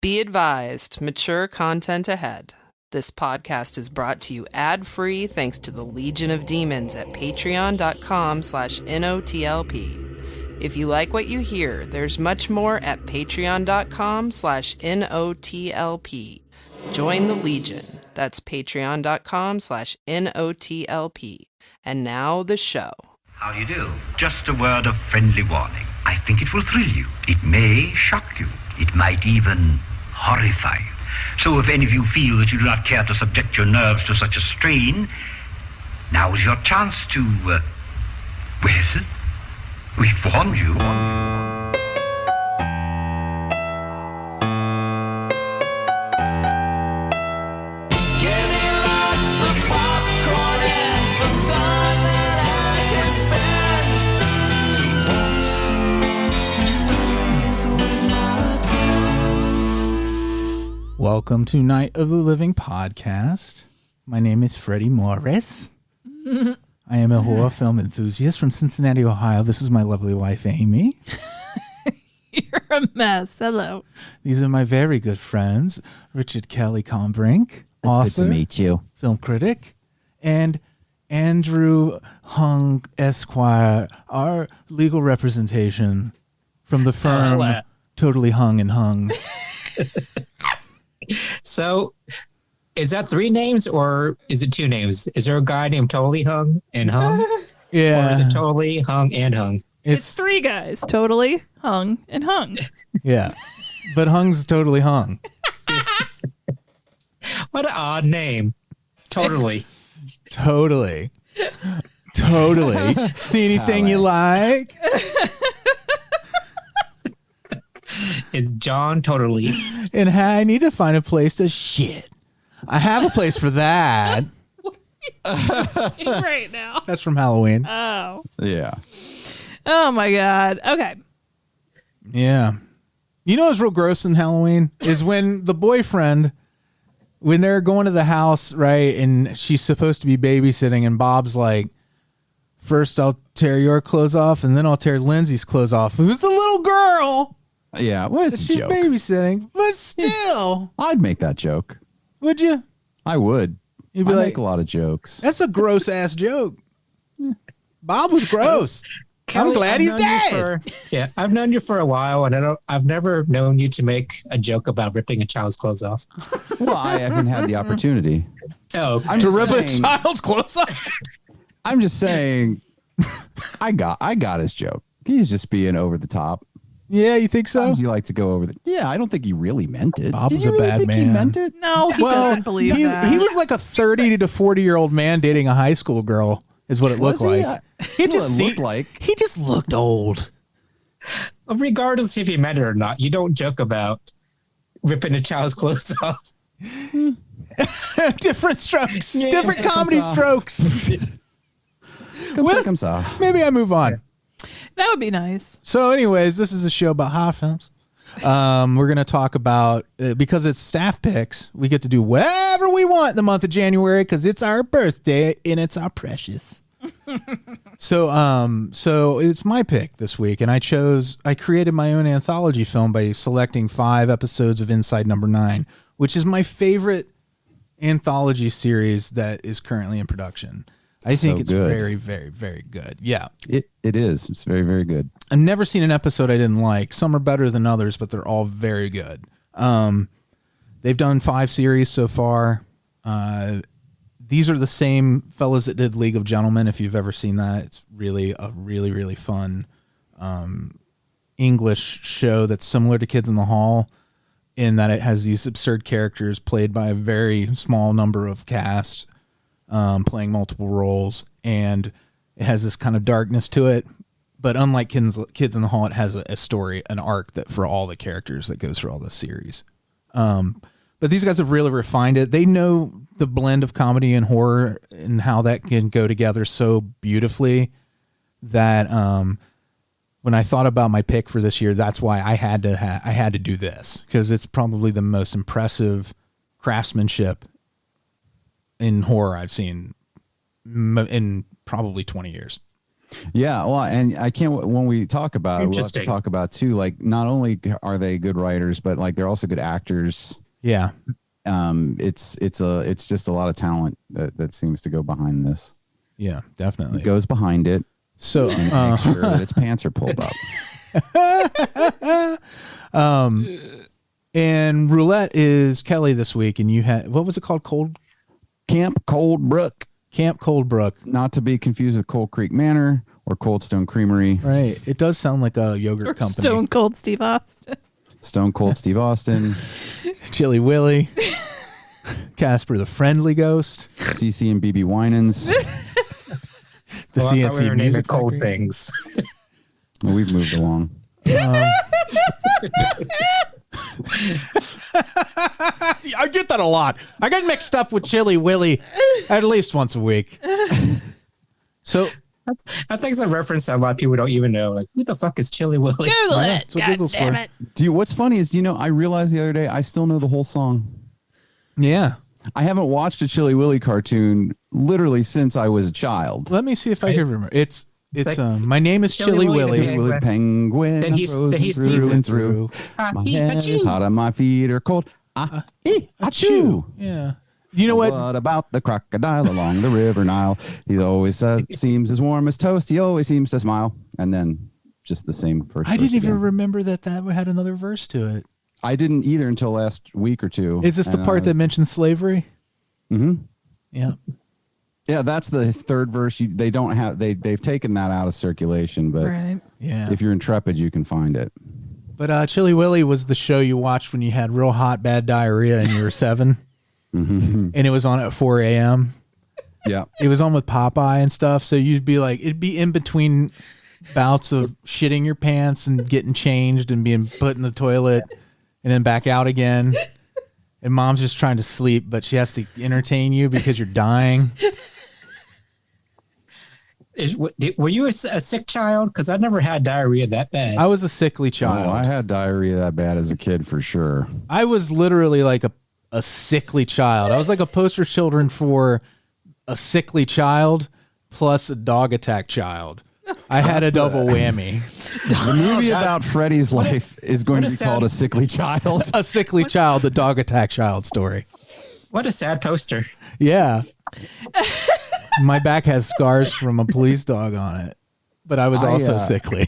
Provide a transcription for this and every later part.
Be advised, mature content ahead. This podcast is brought to you ad-free thanks to the Legion of Demons at patreon.com/NOTLP. If you like what you hear, there's much more at patreon.com/NOTLP. Join the Legion. That's patreon.com/NOTLP. And now the show. How do you do? Just a word of friendly warning. I think it will thrill you. It may shock you. It might even horrify you. So if any of you feel that you do not care to subject your nerves to such a strain, now is your chance to, well, we've warned you. Welcome to Night of the Living podcast. My name is Freddy Morris. I am a horror film enthusiast from Cincinnati, Ohio. This is my lovely wife, Amy. You're a mess. Hello. These are my very good friends, Richard Kelley Kombrinck, author, good to meet you, film critic, and Andrew Hung Esquire, our legal representation from the firm Totally Hung and Hung. So, is that three names or is it two names? Is there a guy named Totally Hung and Hung? Yeah. Or is it Totally Hung and Hung? It's three guys, totally hung and hung. Yeah. But Hung's totally hung. What an odd name. Totally. Totally. See anything you like? It's John Totally. And I need to find a place to shit. I have a place for that. Right now. That's from Halloween. Oh. Yeah. Oh my God. Okay. Yeah. You know what's real gross in Halloween is when the boyfriend, when they're going to the house, right, and she's supposed to be babysitting, and Bob's like, first I'll tear your clothes off, and then I'll tear Lindsay's clothes off. Who's the little girl? Yeah, well, it's a She's joke. babysitting, but still. I'd make that joke. Would you? I would. You'd be I like, make a lot of jokes. that's a gross ass joke. Bob was gross. Kelley, I'm glad I've he's known you dead. Yeah, I've known you for a while, and I've never known you to make a joke about ripping a child's clothes off. Well, I haven't had the opportunity. Oh, I'm To just rip a saying- child's clothes off? I'm just saying, I got his joke. He's just being over the top. Yeah, you think so? Sometimes you like to go over the. Yeah, I don't think he really meant it. Bob Did was you a really bad think he man. meant it? No, he doesn't believe that. He was like a 30 to 40-year-old man dating a high school girl is what it looked Was he? like. He just looked like. He just looked old. regardless if you meant it or not, you don't joke about ripping a child's clothes off. Different strokes. Yeah, different comedy strokes. Comme ça. Maybe I move on. That would be nice. So anyways, this is a show about horror films. We're going to talk about, because it's staff picks, we get to do whatever we want in the month of January because it's our birthday and it's our precious. So it's my pick this week, and I created my own anthology film by selecting 5 episodes of Inside Number 9, which is my favorite anthology series that is currently in production. I think it's good. very, very, very good. Yeah. It is. It's very, very good. I've never seen an episode I didn't like. Some are better than others, but they're all very good. They've done 5 series so far. These are the same fellas that did League of Gentlemen, if you've ever seen that. It's really a really, really fun English show that's similar to Kids in the Hall in that it has these absurd characters played by a very small number of cast playing multiple roles, and it has this kind of darkness to it. But unlike Kids in the Hall, it has a story, an arc that for all the characters that goes through all the series. But these guys have really refined it. They know the blend of comedy and horror and how that can go together so beautifully that when I thought about my pick for this year, that's why I had to do this, because it's probably the most impressive craftsmanship in horror I've seen in probably 20 years. Yeah, well, and I can't. When we talk about it, we'll have to talk about too. Like, not only are they good writers, but like they're also good actors. Yeah. It's just a lot of talent that seems to go behind this. Yeah, definitely. It goes behind it. So and make sure that its pants are pulled up. And roulette is Kelley this week, and you had, what was it called? Camp Cold Brook. Camp Cold Brook. Not to be confused with Cold Creek Manor or Cold Stone Creamery. Right. It does sound like a yogurt Or company. Stone Cold Steve Austin. Stone Cold Steve Austin. Chili Willy. Casper the Friendly Ghost. CC and BB Winans. The I thought we CNC were naming Music cold Factory. things. Well, we've moved along. I get that a lot. I get mixed up with Chili Willy at least once a week. So I think it's a reference that a lot of people don't even know. Like, who the fuck is Chili Willy? Google it. that's what God Google's damn for. it. What's funny is, I realized the other day I still know the whole song. yeah. I haven't watched a Chili Willy cartoon literally since I was a child. Let me see if I can remember. It's like, my name is Chili Willy. Chili Willy penguin. Then he's through and through. My head is hot and my feet are cold. Achoo. Yeah. You know what? What about the crocodile along the river Nile? He always seems as warm as toast. He always seems to smile. And then just the same first I verse didn't even again. remember that had another verse to it. I didn't either until last week or two. Is this the And part that mentions slavery? Mm-hmm. Yeah. Yeah, that's the third verse. They've taken that out of circulation, but Right. Yeah. if you're intrepid, you can find it. But Chili Willy was the show you watched when you had real hot, bad diarrhea and you were 7. Mm-hmm. And it was on at 4 a.m. Yeah. It was on with Popeye and stuff. So you'd be like, it'd be in between bouts of shitting your pants and getting changed and being put in the toilet and then back out again. And mom's just trying to sleep, but she has to entertain you because you're dying. Were you a sick child? Because I never had diarrhea that bad. I was a sickly child. Oh, I had diarrhea that bad as a kid for sure. I was literally like a sickly child. I was like a poster children for a sickly child plus a dog attack child. I had a double whammy. The movie about Freddy's life is going to be called A Sickly Child. A sickly child, the dog attack child story. What a sad poster. Yeah. My back has scars from a police dog on it, but I was also sickly.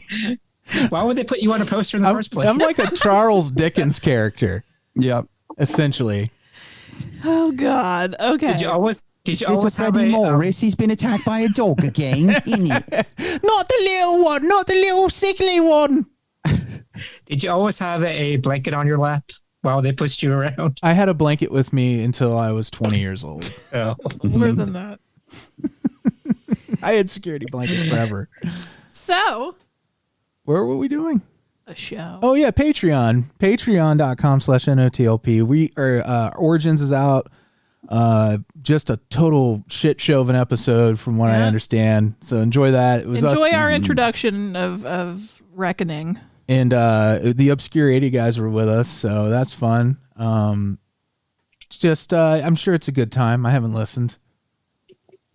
Why would they put you on a poster in the first place? I'm like a Charles Dickens character, Yep. essentially. Oh God. Okay. Did you always have Freddy a Morris. He's been attacked by a dog again, isn't it? Not the little one, not the little sickly one. Did you always have a blanket on your lap while they pushed you around? I had a blanket with me until I was 20 years old. Oh. More than that. I had security blanket forever. So, Where were we doing? a show. Oh yeah, Patreon. Patreon.com/NOTLP. We are Origins is out. Just a total shit show of an episode from what I understand. So enjoy that. It was Enjoy us our introduction of Reckoning. and the Obscure 80 guys were with us, so that's fun. Just I'm sure it's a good time. I haven't listened.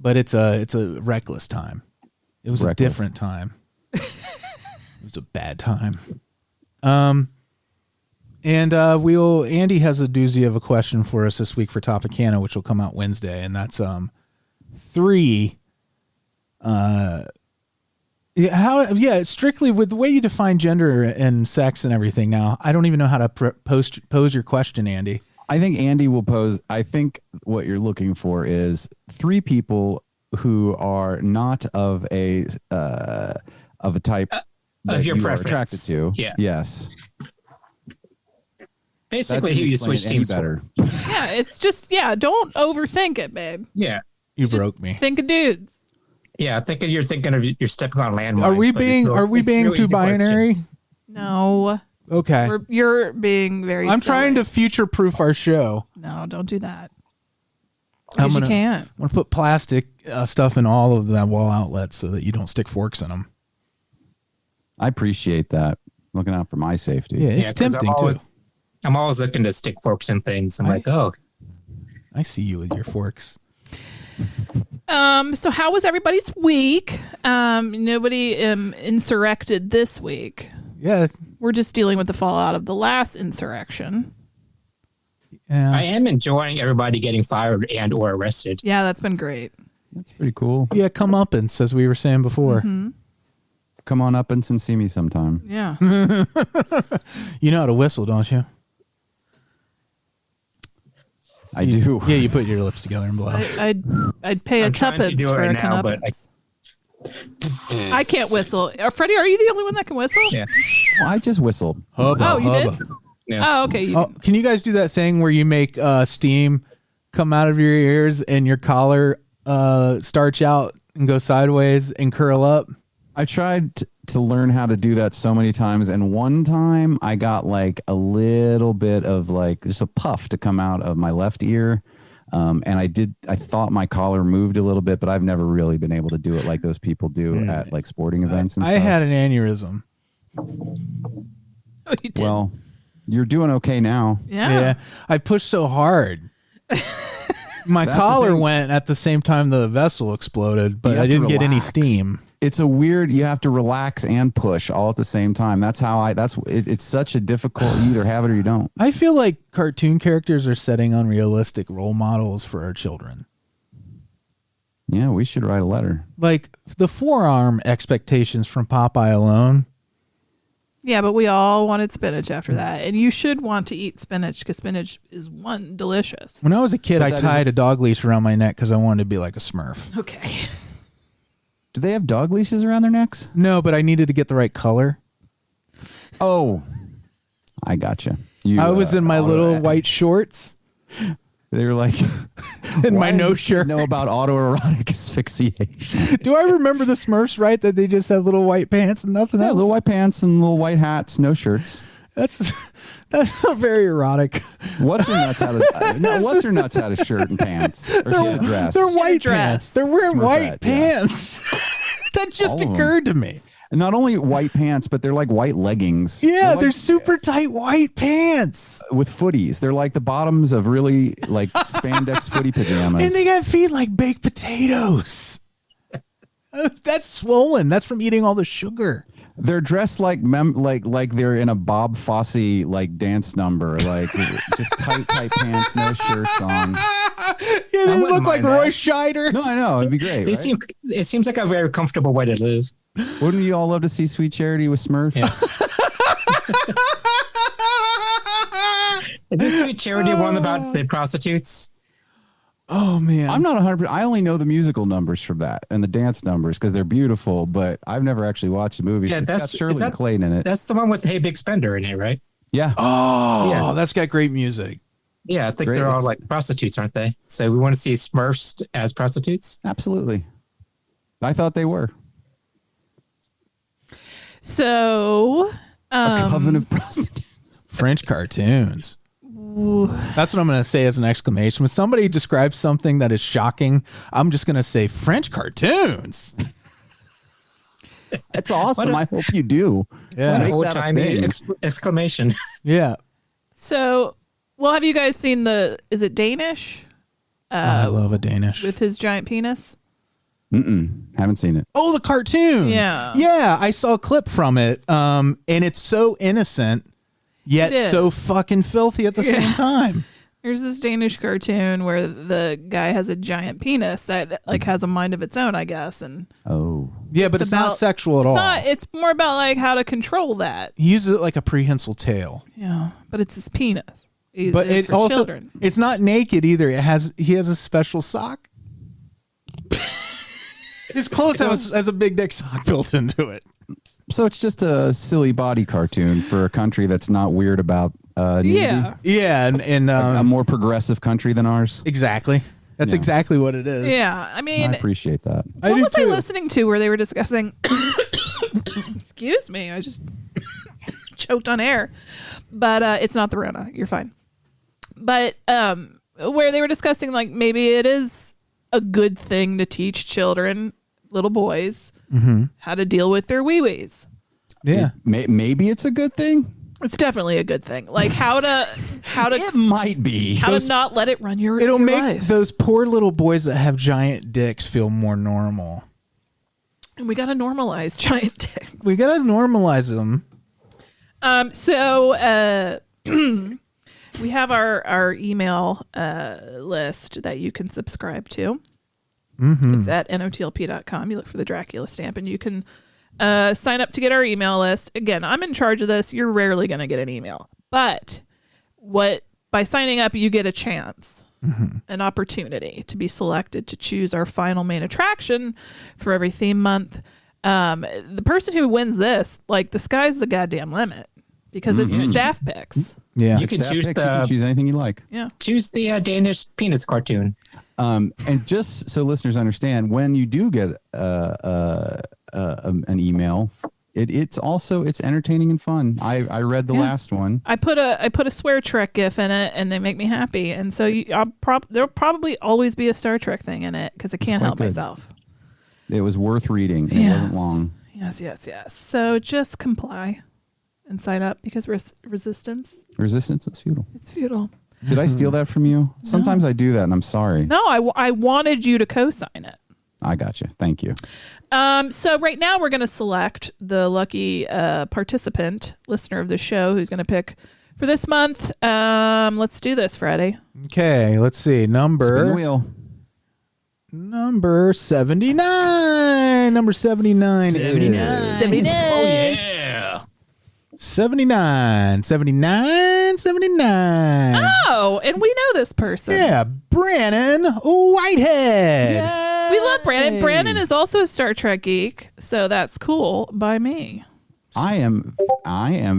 But it's a reckless time. It was a different time. It was a bad time. And Andy has a doozy of a question for us this week for Topicana, which will come out Wednesday, and that's 3. Strictly with the way you define gender and sex and everything. Now, I don't even know how to pose your question, Andy. I think Andy will pose. I think what you're looking for is 3 people who are not of a type that your you are preference. attracted to. Yeah. Yes. Basically, you switch teams better. Yeah, it's just don't overthink it, babe. Yeah. You broke me. Think of dudes. Yeah, you're thinking of you're stepping on landmines. Are we being too binary? No. Okay. You're being very I'm silly. trying to future-proof our show. No, don't do that. I'm Because you gonna- can't. I'm going to put plastic stuff in all of the wall outlets so that you don't stick forks in them. I appreciate that. Looking out for my safety. Yeah, it's 'cause tempting too. I'm always looking to stick forks in things. I'm like, oh, I see you with your forks. So how was everybody's week? Nobody insurrected this week. Yeah. We're just dealing with the fallout of the last insurrection. I am enjoying everybody getting fired and or arrested. Yeah, that's been great. That's pretty cool. Yeah, comeuppance, as we were saying before. Mm-hmm. Come on up and see me sometime. Yeah. You know how to whistle, don't you? I do. Yeah, you put your lips together and blow. I'd pay I'm trying to tuppence do it for right a now, but I can't whistle. Freddie, are you the only one that can whistle? Yeah. Well, I just whistled. Hubba, Oh, you hubba. did? Yeah. Oh, okay. You did. Can you guys do that thing where you make steam come out of your ears and your collar starch out and go sideways and curl up? I tried to learn how to do that so many times, and one time I got like a little bit of like just a puff to come out of my left ear. And I thought my collar moved a little bit, but I've never really been able to do it like those people do at like sporting events and stuff. I had an aneurysm. Oh, you did. Well, you're doing okay now. Yeah. I pushed so hard. My That's the collar thing. went at the same time the vessel exploded, but You have I to didn't get any relax. steam. It's a weird, you have to relax and push all at the same time. That's how it's such a difficult, you either have it or you don't. I feel like cartoon characters are setting unrealistic role models for our children. Yeah, we should write a letter. Like the forearm expectations from Popeye alone. Yeah, but we all wanted spinach after that. And you should want to eat spinach because spinach is delicious. When I was a kid, But I that tied a dog leash around my neck because I wanted to be like a Smurf. Okay. Do they have dog leashes around their necks? No, but I needed to get the right color. Oh, I gotcha. I was in my little white shorts They were like, and my why does no this kid shirt. know about autoerotic asphyxiation. Do I remember the Smurfs right? That they just have little white pants and nothing Yeah, else? little white pants and little white hats, no shirts. That's not very erotic. What's her nuts out of what's her nuts out of shirt and pants? Or she had a dress. They're white dress. pants. They're wearing Smurfette, white yeah. pants. That just All of 'em. occurred to me. And not only white pants, but they're like white leggings. Yeah, they're like, super tight white pants. with footies. They're like the bottoms of really like spandex footy pajamas. And they got feet like baked potatoes. That's swollen. That's from eating all the sugar. They're dressed like like they're in a Bob Fosse like dance number, like just tight pants, no shirts on. Yeah, they wouldn't look like mind Roy that. Scheider. No, I know it'd be great. They Right? it seems like a very comfortable way to live. Wouldn't you all love to see Sweet Charity with Smurfs? Yeah. Is this Sweet Charity one about the prostitutes? Oh man, I'm not 100%. I only know the musical numbers from that and the dance numbers because they're beautiful, but I've never actually watched the movie. Yeah, It's got Shirley is that- MacLaine in it. That's the one with Hey Big Spender in it, right? Yeah. Oh, Yeah. that's got great music. Yeah, I think Great. they're all It's- like prostitutes, aren't they? So we want to see Smurfs as prostitutes. Absolutely. I thought they were. So, A coven of prostitutes. French cartoons. That's what I'm going to say as an exclamation. When somebody describes something that is shocking, I'm just going to say French cartoons. That's awesome. I hope you do. Yeah. Make Old that a time thing. exclamation. Yeah. well, have you guys seen is it Danish? I love a Danish. With his giant penis? Haven't seen it. Oh, the cartoon. Yeah. Yeah, I saw a clip from it. And it's so innocent, yet It is. so fucking filthy at the same time. There's this Danish cartoon where the guy has a giant penis that like has a mind of its own, I guess, and Oh. Yeah, but it's not about- sexual at all. it's more about like how to control that. He uses it like a prehensile tail. Yeah, but it's his penis. But it's it's for also children. it's not naked either. He has a special sock. His clothes has a big dick sock built into it. So it's just a silly body cartoon for a country that's not weird about nudity? Yeah, Yeah, and A more progressive country than ours. exactly. That's Yeah. exactly what it is. yeah. I mean, I appreciate that. I what do was too. I listening to where they were discussing? Excuse me, I just choked on air. But it's not the Rona. You're fine. But where they were discussing like maybe it is a good thing to teach children, little boys, how to deal with their wee-wees. Yeah. Maybe it's a good thing. It's definitely a good thing. Like how to It might be. How to not let it run your It'll your make life. those poor little boys that have giant dicks feel more normal. And we got to normalize giant dicks. We got to normalize them. So we have our email list that you can subscribe to. It's at notlp.com. You look for the Dracula stamp and you can sign up to get our email list. Again, I'm in charge of this. You're rarely going to get an email. But by signing up, you get a chance, an opportunity to be selected to choose our final main attraction for every theme month. The person who wins this, like, the sky's the goddamn limit because it's staff picks. Yeah. You can choose anything you like. Yeah. Choose the Danish penis cartoon. And just so listeners understand, when you do get an email, it's entertaining and fun. I read the last one. I put a Swear Trek gif in it, and they make me happy. And so there'll probably always be a Star Trek thing in it because I can't help myself. It was worth reading. And It wasn't long. Yes. So just comply and sign up because resistance is futile. It's futile. Did I steal that from you? Sometimes I do that, and I'm sorry. No, I wanted you to co-sign it. I got you. Thank you. So right now we're going to select the lucky participant, listener of the show, who's going to pick for this month. Let's do this, Freddy. Okay, let's see. Spin the wheel. Number 79. Number 79. 79. Oh, yeah. 79. 79. Oh, and we know this person. Yeah, Branan Whitehead. We love Branan. Branan is also a Star Trek geek, so that's cool by me. I am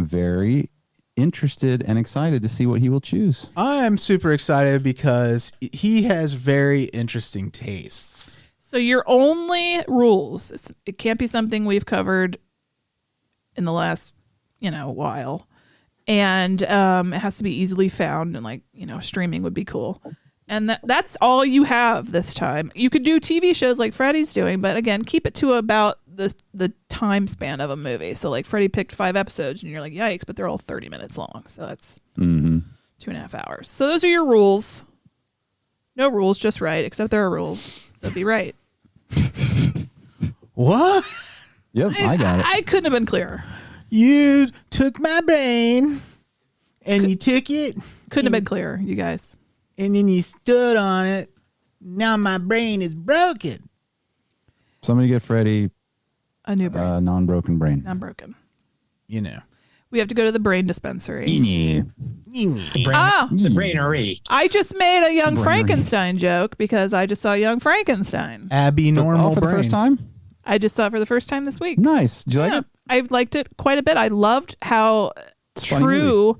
very interested and excited to see what he will choose. I'm super excited because he has very interesting tastes. So your only rules, it can't be something we've covered in the last, while. And it has to be easily found, and streaming would be cool. And that's all you have this time. You could do TV shows like Freddy's doing, but again, keep it to about the time span of a movie. So like Freddy picked 5 episodes and you're like, yikes, but they're all 30 minutes long. So that's 2.5 hours. So those are your rules. No rules, just right, except there are rules. So be right. What? Yep, I got it. I couldn't have been clearer. You took my brain and you took it. Couldn't have been clearer, you guys. And then you stood on it. Now my brain is broken. Somebody get Freddy A new brain. Non-broken brain. Non-broken. We have to go to the brain dispensary. The brainery. I just made a Young Frankenstein joke because I just saw Young Frankenstein. Abby normal for the brain. first time? I just saw it for the first time this week. Nice. Did you like it? I liked it quite a bit. I loved how true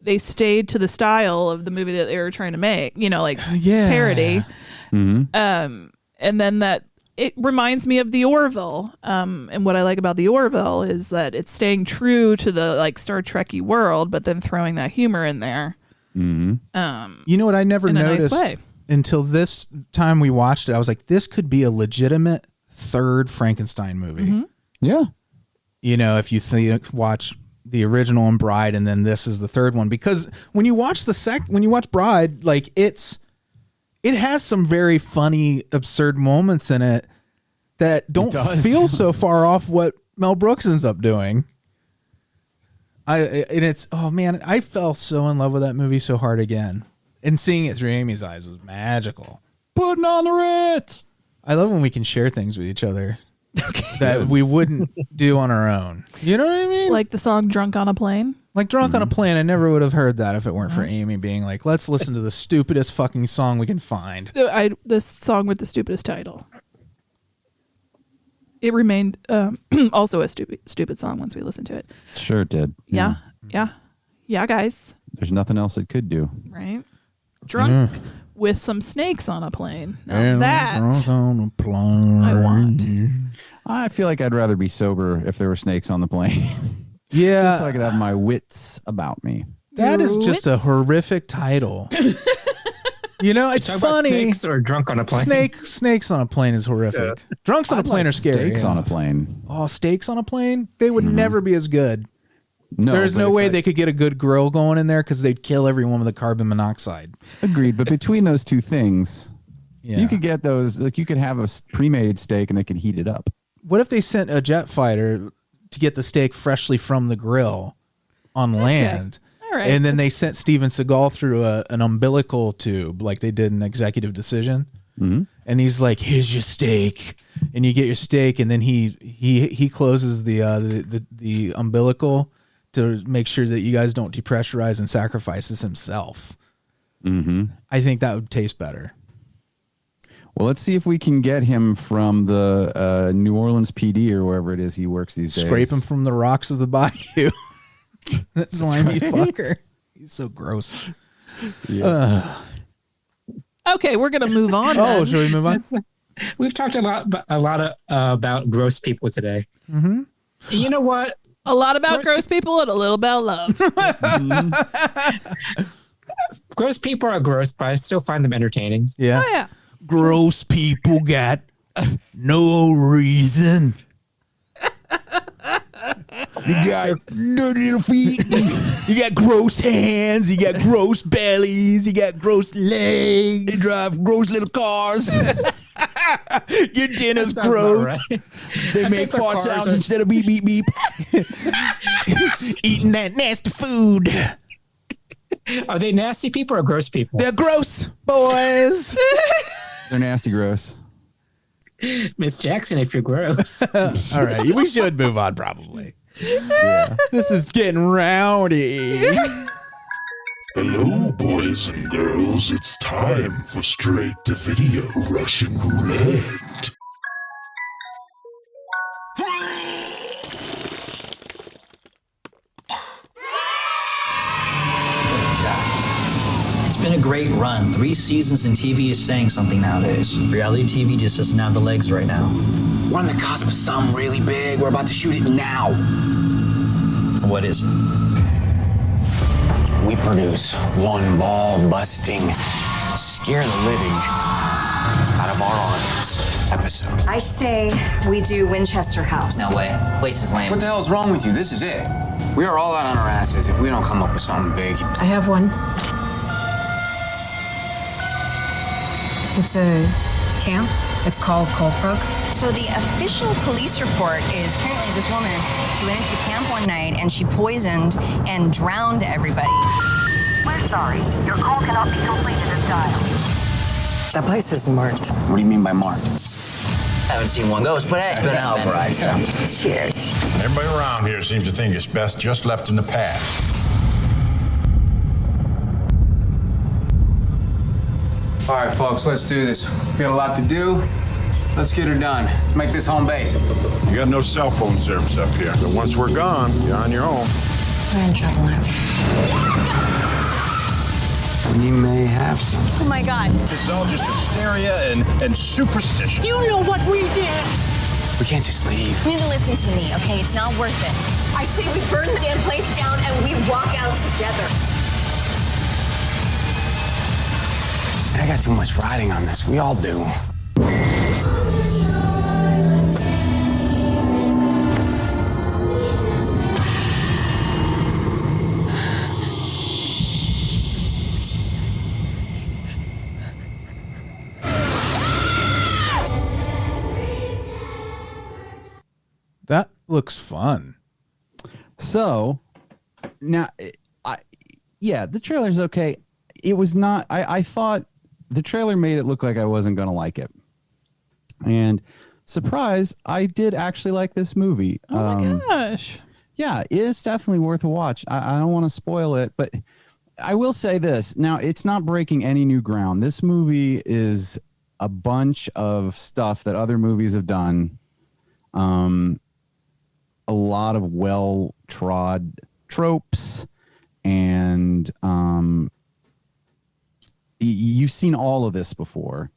they stayed to the style of the movie that they were trying to make, parody. Mm-hmm. And then that it reminds me of the Orville. And what I like about the Orville is that it's staying true to the Star Trek-y world, but then throwing that humor in there. Mm-hmm. You know what I never noticed nice until this time we watched it? I was like, this could be a legitimate third Frankenstein movie. Mm-hmm. Yeah. If you watch the original and Bride, and then this is the third one, because when you watch when you watch Bride, it has some very funny, absurd moments in it that don't feel so far off what Mel Brooks ends up doing. I fell so in love with that movie so hard again, and seeing it through Amy's eyes was magical. Putting on the Ritz. I love when we can share things with each other that we wouldn't do on our own. You know what I mean? Like the song Drunk on a Plane? Like Drunk on a Plane, I never would have heard that if it weren't for Amy being like, let's listen to the stupidest fucking song we can find. This song with the stupidest title. It remained also a stupid song once we listened to it. Sure it did. Yeah, guys. There's nothing else it could do. Right? Drunk with some snakes on a plane. Now that on a plane. I want. I feel like I'd rather be sober if there were snakes on the plane. Yeah. Just so I could have my wits about me. That is just a horrific title. It's funny. Snakes or Drunk on a Plane? Snakes on a plane is horrific. Yeah. Drunks on a plane are scary. Steaks on a plane. Oh, steaks on a plane? They would never be as good. No, There's no way they could get a good grill going in there because they'd kill everyone with the carbon monoxide. Agreed. But between those two things, Yeah. you could get those. Like you could have a pre-made steak and they could heat it up. What if they sent a jet fighter to get the steak freshly from the grill on land? All right. And then they sent Steven Seagal through an umbilical tube like they did in Executive Decision. Mm-hmm. And he's like, "Here's your steak," and you get your steak, and then he closes the umbilical to make sure that you guys don't depressurize and sacrifices himself. Mm-hmm. I think that would taste better. Well, let's see if we can get him from the New Orleans PD or wherever it is he works these days. Scrape him from the rocks of the bayou. That slimy fucker. He's so gross. Yeah. Okay, we're gonna move on. Oh, then. should we move on? We've talked a lot about gross people today. Mm-hmm. You know what? A lot about gross people and a little about love. Gross people are gross, but I still find them entertaining. Yeah. Oh yeah. Gross people got no reason. You got dirty little feet. You got gross hands. You got gross bellies. You got gross legs. You drive gross little cars. Your dinner's That sounds gross. about right. They I make think the fart cars sounds are- instead of beep, beep, beep. Eating that nasty food. Are they nasty people or gross people? They're gross, boys. They're nasty gross. Miss Jackson, if you're gross. All right, we should move on probably. Yeah. This is getting rowdy. Hello, boys and girls. It's time for Straight-to-Video Russian Roulette. It's been a great run. 3 seasons in TV is saying something nowadays. Reality TV just doesn't have the legs right now. We're on the cusp of something really big. We're about to shoot it now. What is it? We produce one ball-busting, scare the living out of our audience episode. I say we do Winchester House. No way. Place is lame. What the hell is wrong with you? This is it. We are all out on our asses if we don't come up with something big. I have one. It's a camp. It's called Cold Brook. So the official police report is apparently this woman, she went into the camp one night and she poisoned and drowned everybody. We're sorry. Your call cannot be completed as dialed. That place is marked. What do you mean by marked? Haven't seen one ghost, but hey, it's been out, right? So. Cheers. Everybody around here seems to think it's best just left in the past. All right, folks, let's do this. We got a lot to do. Let's get her done. Let's make this home base. You got no cell phone service up here, so once we're gone, you're on your own. We're in trouble now. You may have some. Oh my God. This is all just hysteria and superstition. You know what we did. We can't just leave. You need to listen to me, okay? It's not worth it. I say we burn the damn place down and we walk out together. I got too much riding on this. We all do. That looks fun. So now, the trailer's okay. It was not. I thought the trailer made it look like I wasn't going to like it, and surprise, I did actually like this movie. Oh my gosh! Yeah, it's definitely worth a watch. I don't want to spoil it, but I will say this. Now, it's not breaking any new ground. This movie is a bunch of stuff that other movies have done. A lot of well-trod tropes, and you've seen all of this before.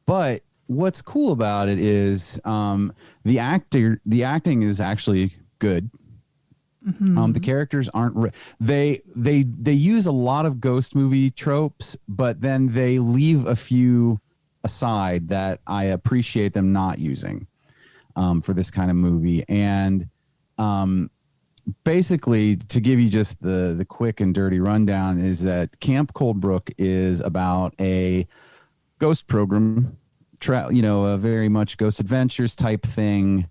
But what's cool about it is the acting is actually good. Mm-hmm. The characters aren't they use a lot of ghost movie tropes, but then they leave a few aside that I appreciate them not using for this kind of movie. And basically, to give you just the quick and dirty rundown, is that Camp Cold Brook is about a ghost program, a very much Ghost Adventures type thing,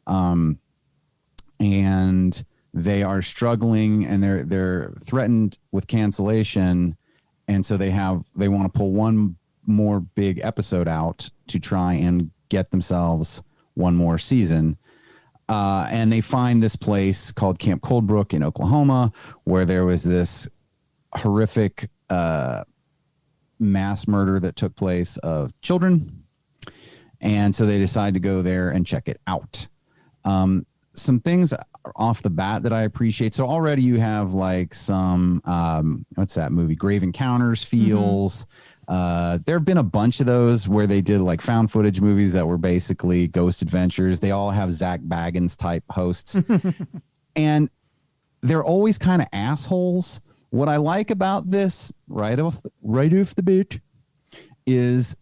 and they are struggling and they're threatened with cancellation, and so they want to pull one more big episode out to try and get themselves one more season. And they find this place called Camp Cold Brook in Oklahoma, where there was this horrific mass murder that took place of children. And so they decide to go there and check it out. Some things off the bat that I appreciate. So already you have like some, what's that movie? Grave Encounters feels. There have been a bunch of those where they did like found footage movies that were basically ghost adventures. They all have Zach Baggins type hosts and they're always kind of assholes. What I like about this right off the bat is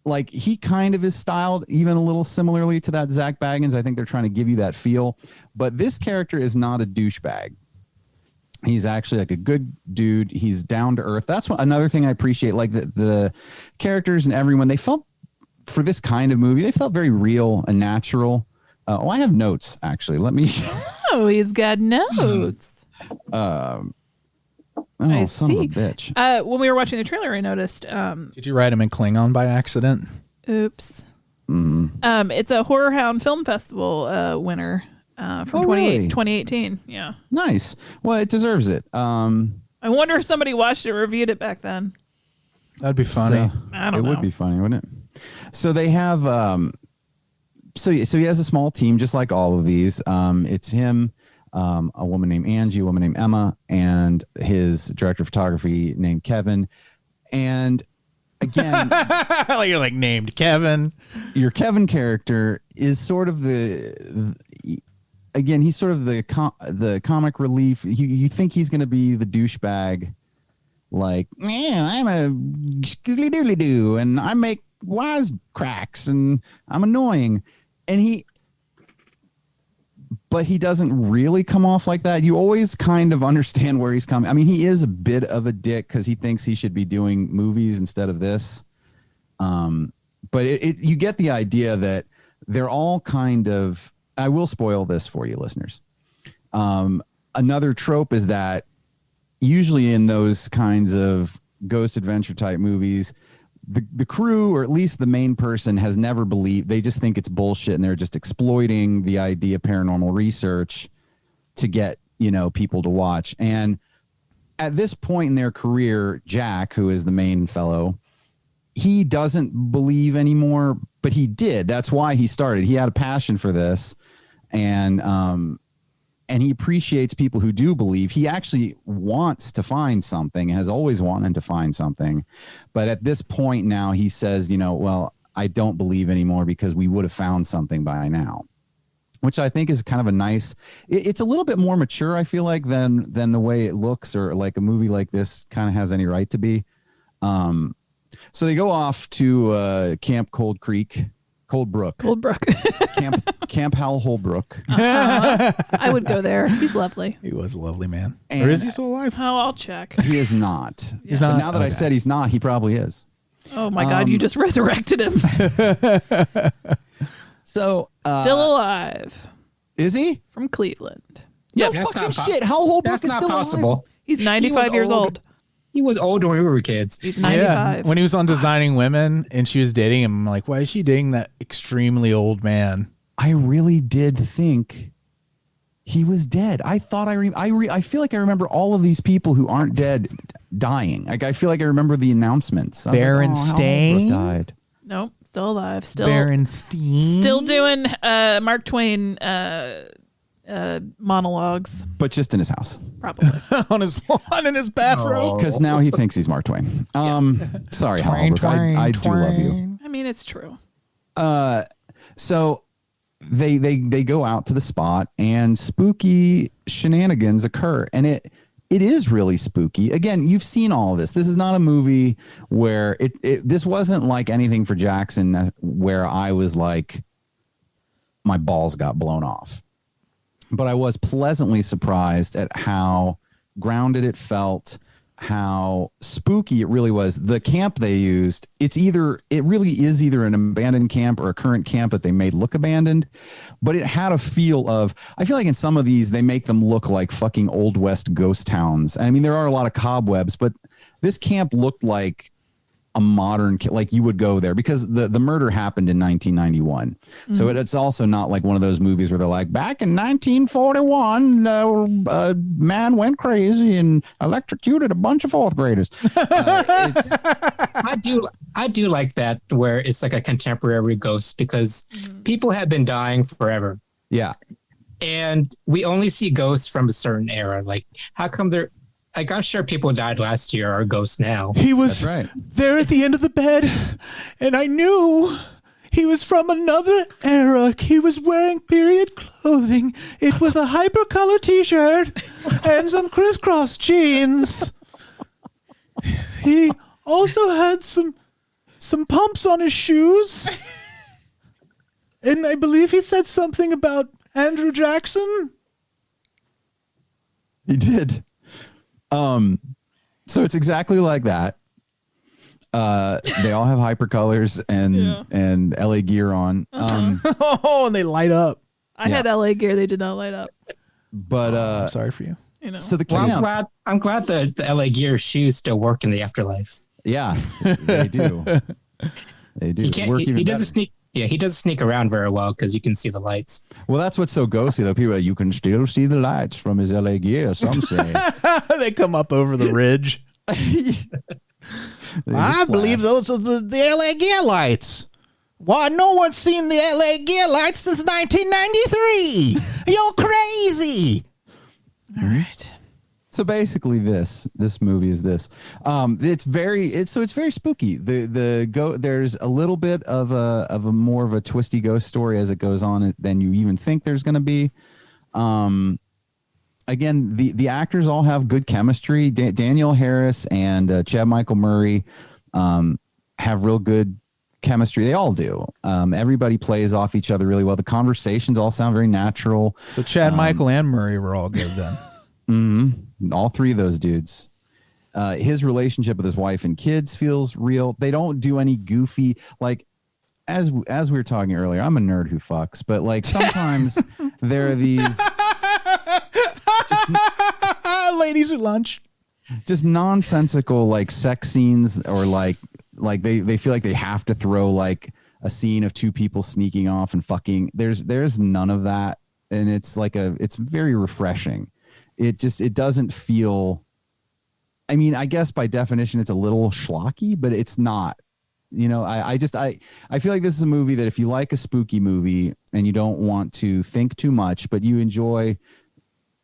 like he kind of is styled even a little similarly to that Zach Baggins. I think they're trying to give you that feel, but this character is not a douchebag. He's actually like a good dude. He's down to earth. That's another thing I appreciate. Like the characters and everyone, they felt for this kind of movie, they felt very real and natural. I have notes actually. Let me. Oh, he's got notes. I son see. of a bitch. When we were watching the trailer, I noticed. Did you write him in Klingon by accident? Oops. Mm. It's a Horror Hound Film Festival winner from 2018. Yeah. Nice. Well, it deserves it. I wonder if somebody watched it or reviewed it back then. That'd be funny. I don't know. It would be funny, wouldn't it? So they have. So he has a small team, just like all of these. It's him, a woman named Angie, a woman named Emma, and his director of photography named Kevin. And again, you're like named Kevin. Your Kevin character is sort of again, he's sort of the comic relief. You think he's going to be the douchebag, like, yeah, I'm a scoodly doodly doo, and I make wise cracks, and I'm annoying, but he doesn't really come off like that. You always kind of understand where he's coming. I mean, he is a bit of a dick because he thinks he should be doing movies instead of this. But you get the idea that they're all kind of. I will spoil this for you, listeners. Another trope is that usually in those kinds of ghost adventure type movies, the crew, or at least the main person, has never believed. They just think it's bullshit, and they're just exploiting the idea of paranormal research to get, people to watch. And at this point in their career, Jack, who is the main fellow, he doesn't believe anymore, but he did. That's why he started. He had a passion for this, and he appreciates people who do believe. He actually wants to find something and has always wanted to find something. But at this point now, he says, well, I don't believe anymore because we would have found something by now, which I think is kind of a nice, it's a little bit more mature, I feel like, than the way it looks, or like a movie like this kind of has any right to be. So they go off to Camp Cold Brook. Camp Hal Holbrook. I would go there. He's lovely. He was a lovely man. Or is he still alive? Oh, I'll check. He is not. He's not. But now that I said he's not, he probably is. Oh my God, you just resurrected him. So still alive. Is he? From Cleveland. No fucking shit. Hal Holbrook is still possible. alive. He's 95 years old. He was older when we were kids. He's 95. Yeah. When he was on Designing Women and she was dating him, I'm like, why is she dating that extremely old man? I really did think he was dead. I thought I feel like I remember all of these people who aren't dead dying. Like I feel like I remember the announcements. Berenstain died. Nope, still alive. Still Berenstain. Still doing Mark Twain monologues, but just in his house, probably on his lawn in his bathrobe. Because now he thinks he's Mark Twain. Sorry, Hal Holbrook. I do love you. I mean, it's true. So they go out to the spot, and spooky shenanigans occur, and it is really spooky. Again, you've seen all of this. This is not a movie where this wasn't like anything for Jackson where I was like, my balls got blown off. but I was pleasantly surprised at how grounded it felt, how spooky it really was. The camp they used, it really is either an abandoned camp or a current camp that they made look abandoned, but it had a feel of, I feel like in some of these, they make them look like fucking Old West ghost towns. I mean, there are a lot of cobwebs, but this camp looked like a modern, like you would go there because the murder happened in 1991. Mm-hmm. So it's also not like one of those movies where they're like, back in 1941, a man went crazy and electrocuted a bunch of fourth graders. I do like that where it's like a contemporary ghost because people have been dying forever. Yeah. And we only see ghosts from a certain era. Like, how come they're, like, I'm sure people died last year are ghosts now. He was there at the end of the bed, and I knew he was from another era. He was wearing period clothing. It was a hypercolor t-shirt and some crisscross jeans. He also had some pumps on his shoes. And I believe he said something about Andrew Jackson. He did. So it's exactly like that. They all have hypercolors and LA gear on. And they light up. I had LA gear. They did not light up. But I'm sorry for you. You know. So the camp. Well, I'm glad the LA gear shoes still work in the afterlife. Yeah, they do. They do. He doesn't sneak. Yeah, he doesn't sneak around very well because you can see the lights. Well, that's what's so ghostly, though. People are, you can still see the lights from his LA gear, some say. They come up over the ridge. I believe those are the LA gear lights. Why, no one's seen the LA gear lights since 1993. You're crazy. All right. So basically, this movie is this. It's very spooky. There's a little bit of a more of a twisty ghost story as it goes on than you even think there's going to be. Again, the actors all have good chemistry. Daniel Harris and Chad Michael Murray have real good chemistry. They all do. Everybody plays off each other really well. The conversations all sound very natural. So Chad Michael and Murray were all good then. Mm-hmm. All three of those dudes. His relationship with his wife and kids feels real. They don't do any goofy, like as we were talking earlier, I'm a nerd who fucks, but like sometimes there are these ladies at lunch, just nonsensical like sex scenes, or like they feel like they have to throw like a scene of two people sneaking off and fucking. There's none of that, and it's very refreshing. It doesn't feel, I mean, I guess by definition it's a little schlocky, but it's not. You know, I feel like this is a movie that if you like a spooky movie and you don't want to think too much, but you enjoy,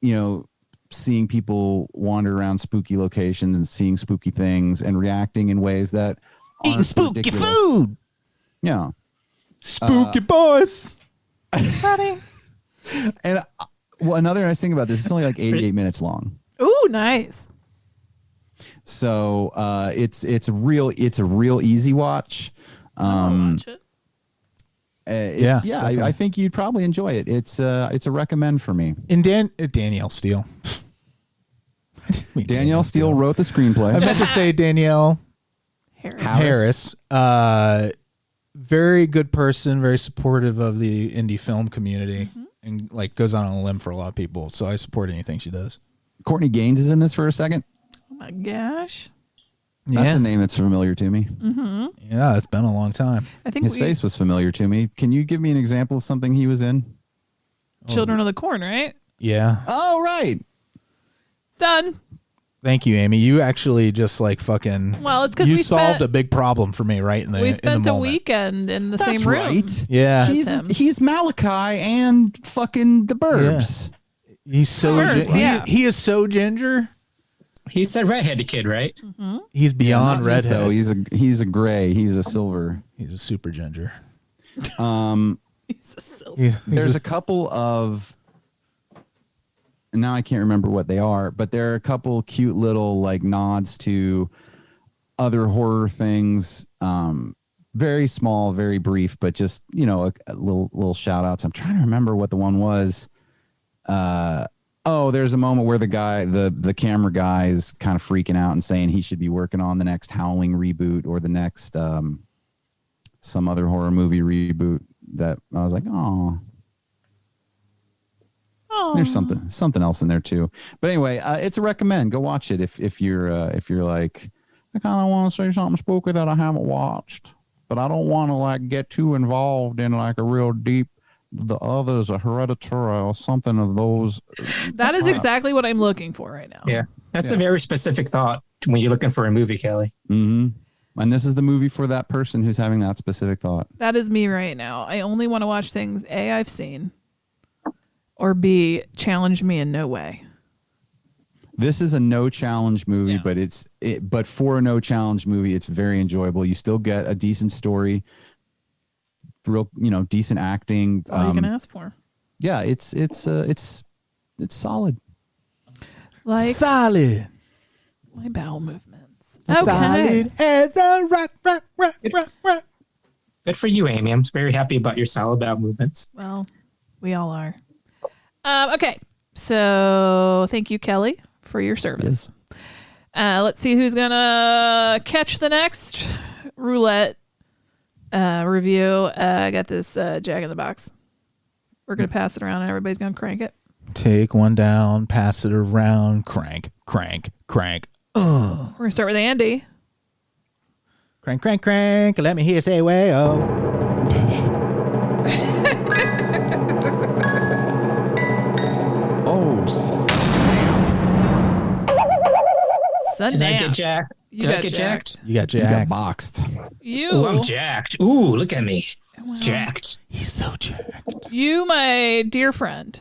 you know, seeing people wander around spooky locations and seeing spooky things and reacting in ways that eating spooky ridiculous. Food. Yeah. Spooky boys. Funny. And well, another nice thing about this, it's only like 88 minutes long. Ooh, nice. So it's a real easy watch. Watch it. I think you'd probably enjoy it. It's a recommend for me. And Danielle Steele. Danielle Steele wrote the screenplay. I meant to say Danielle Harris. Very good person, very supportive of the indie film community, and like goes on a limb for a lot of people. So I support anything she does. Courtney Gaines is in this for a second. Oh my gosh. That's a name that's familiar to me. Mm-hmm. Yeah, it's been a long time. I think his face was familiar to me. Can you give me an example of something he was in? Children of the Corn, right? Yeah. Oh, right. Done. Thank you, Amy. You actually just like fucking. Well, it's because you solved a big problem for me right in the. We spent a moment. weekend in the That's same room. Right. Yeah. He's Malachi and fucking the Burbs. Yeah. He's so he is so ginger. He's a redheaded kid, right? Mm-hmm. He's beyond redhead. Though. He's a gray. He's a silver. He's a super ginger. He's a silver. Yeah, there's a couple of. Now I can't remember what they are, but there are a couple cute little like nods to other horror things. Very small, very brief, but just, you know, a little shout outs. I'm trying to remember what the one was. There's a moment where the guy, the camera guy, is kind of freaking out and saying he should be working on the next Howling reboot or the next some other horror movie reboot. That I was like, oh, there's something else in there too. But anyway, it's a recommend. Go watch it if you're like, I kind of want to say something spooky that I haven't watched, but I don't want to like get too involved in like a real deep. The others, a Hereditary or something of those. That is exactly what I'm looking for right now. Yeah, that's a very specific thought when you're looking for a movie, Kelley. Mm-hmm. And this is the movie for that person who's having that specific thought. That is me right now. I only want to watch things A, I've seen, or B, challenge me in no way. This is a no challenge movie, but but for a no challenge movie, it's very enjoyable. You still get a decent story. Real, decent acting. That's all you can ask for. Yeah, it's solid. Like solid. My bowel movements. Solid as a rock. Good for you, Amy. I'm very happy about your solid bowel movements. Well, we all are. Okay, so thank you, Kelley, for your service. Yes. Let's see who's gonna catch the next roulette. Review. I got this Jack in the Box. We're gonna pass it around and everybody's gonna crank it. Take one down, pass it around, crank. We're gonna start with Andy. Crank. Let me hear you say way oh. Did I get jacked? Did I get jacked? You got jacked. You got boxed. Ooh, I'm jacked. Ooh, look at me. Wow. Jacked. He's so jacked. You, my dear friend,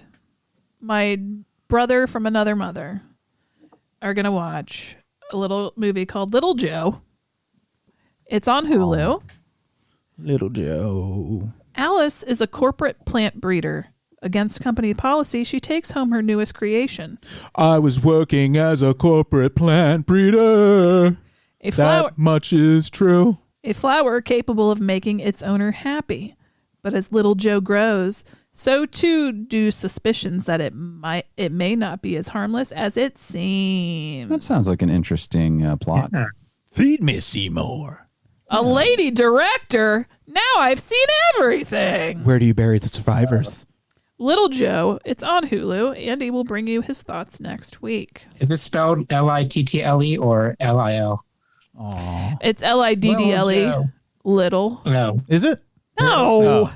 my brother from another mother, are going to watch a little movie called Little Joe. It's on Hulu. Little Joe. Alise is a corporate plant breeder. Against company policy, she takes home her newest creation. I was working as a corporate plant breeder. That much is true. A flower capable of making its owner happy. But as Little Joe grows, so too do suspicions that it may not be as harmless as it seems. That sounds like an interesting plot. Feed me, Seymour. A lady director? Now I've seen everything. Where do you bury the survivors? Little Joe, it's on Hulu. Andy will bring you his thoughts next week. Is it spelled Little or Lil? Aww. It's Liddle. Little. No. Is it? No. Oh.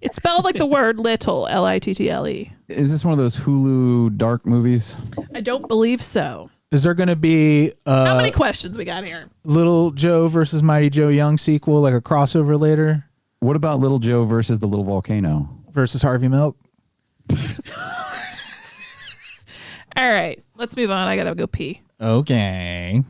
It's spelled like the word little. Little. Is this one of those Hulu dark movies? I don't believe so. Is there going to be how many questions we got here? Little Joe versus Mighty Joe Young sequel, like a crossover later? What about Little Joe versus the Little Volcano? Versus Harvey Milk? All right, let's move on. I gotta go pee. Okay.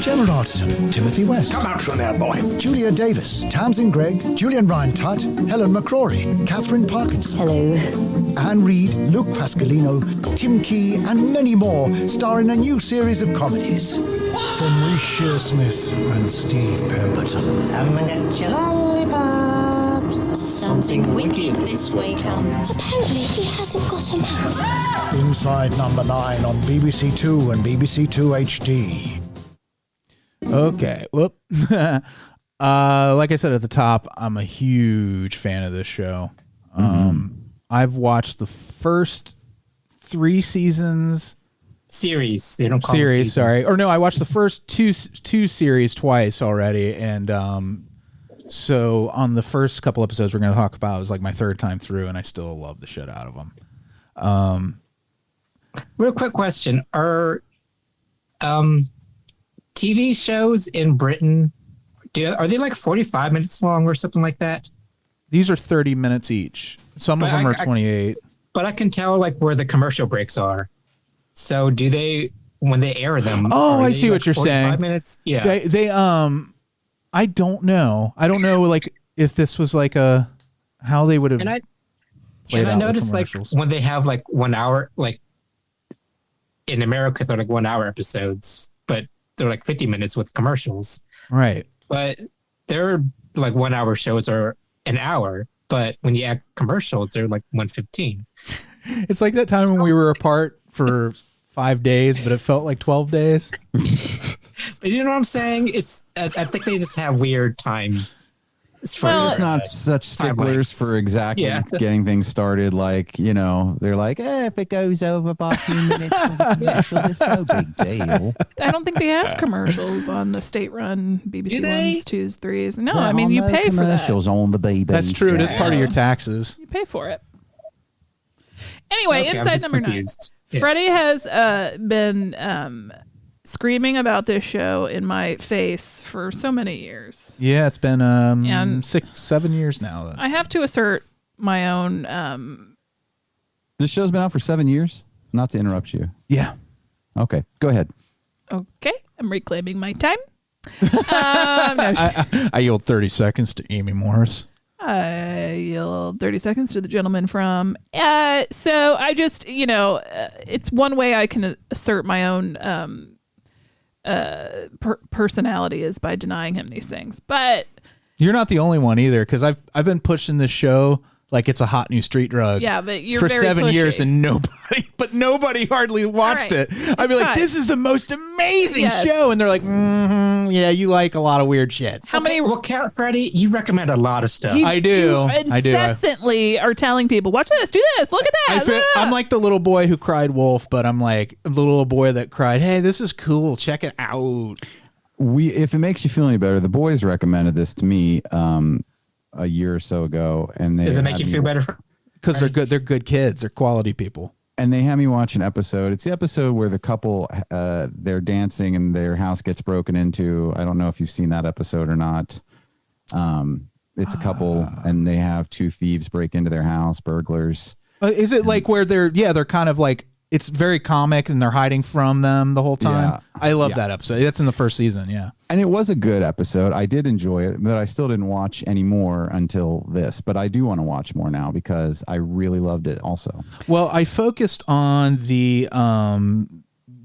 Gemma Arterton, Timothy West. Come out from there, boy. Julia Davis, Tamsin Gregg, Julian Ryan Tutt, Helen McCrory, Catherine Parkinson. Hello. Anne Reid, Luke Pascalino, Tim Key, and many more star in a new series of comedies. From Risha Smith and Steve Pemberton. Come and get your lollipops. Something wicked this way comes. Apparently he hasn't got a mouth. Inside Number 9 on BBC Two and BBC Two HD. Okay. Well, like I said at the top, I'm a huge fan of this show. I've watched the first 3 seasons. Series. They don't call series. them seasons. Sorry, or no, I watched the first two series twice already, and so on the first couple episodes we're going to talk about, it was like my 3rd time through, and I still love the shit out of them. Real quick question: are TV shows in Britain, are they like 45 minutes long or something like that? These are 30 minutes each. Some of them are 28. But I can tell like where the commercial breaks are. So do they, when they air them? Oh, I see what you're saying. 45 minutes? Yeah. They I don't know. I don't know like if this was like how they would have. And I noticed like when they have like 1 hour, like in America they're like 1 hour episodes, but they're like 50 minutes with commercials. Right. But they're like 1 hour shows are an hour, but when you add commercials, they're like 1:15. It's like that time when we were apart for 5 days, but it felt like 12 days. But you know what I'm saying? I think they just have weird time. It's not such sticklers for exactly getting things started. Like, they're like, if it goes over by a few minutes, it's no big deal. I don't think they have commercials on the state-run BBC 1s, 2s, 3s. No, There I mean, are you no pay for that. commercials on the BBC. That's true. It is part of your taxes. You pay for it. Anyway, Okay, I'm inside just number confused. 9. Yeah. Freddie has been screaming about this show in my face for so many years. Yeah, it's been And 6-7 years now. I have to assert my own. This show's been out for 7 years. Not to interrupt you. Yeah. Okay, go ahead. Okay, I'm reclaiming my time. I yield 30 seconds to Amy Morris. I yield 30 seconds to the gentleman from. So I just, it's one way I can assert my own personality is by denying him these things. But You're not the only one either, because I've been pushing this show like it's a hot new street drug. Yeah, but you're for very 7 pushy. years and nobody hardly watched right. it. I'd be like, fine. this is the most amazing Yes. show, and they're like, yeah, you like a lot of weird shit. How many? Well, Freddie, you recommend a lot of stuff. I do. You incessantly are telling people, watch this, do this, look at that. I'm like the little boy who cried wolf, but I'm like the little boy that cried, hey, this is cool, check it out. If it makes you feel any better, the boys recommended this to me a year or so ago, and Does it make you feel better? Because they're good. They're good kids. They're quality people. And they had me watch an episode. It's the episode where the couple, they're dancing and their house gets broken into. I don't know if you've seen that episode or not. It's a couple, and they have 2 thieves break into their house, burglars. Is it like where they're kind of like, it's very comic and they're hiding from them the whole time? Yeah. I love that episode. That's in the first season, yeah. And it was a good episode. I did enjoy it, but I still didn't watch any more until this. But I do want to watch more now because I really loved it also. Well, I focused on the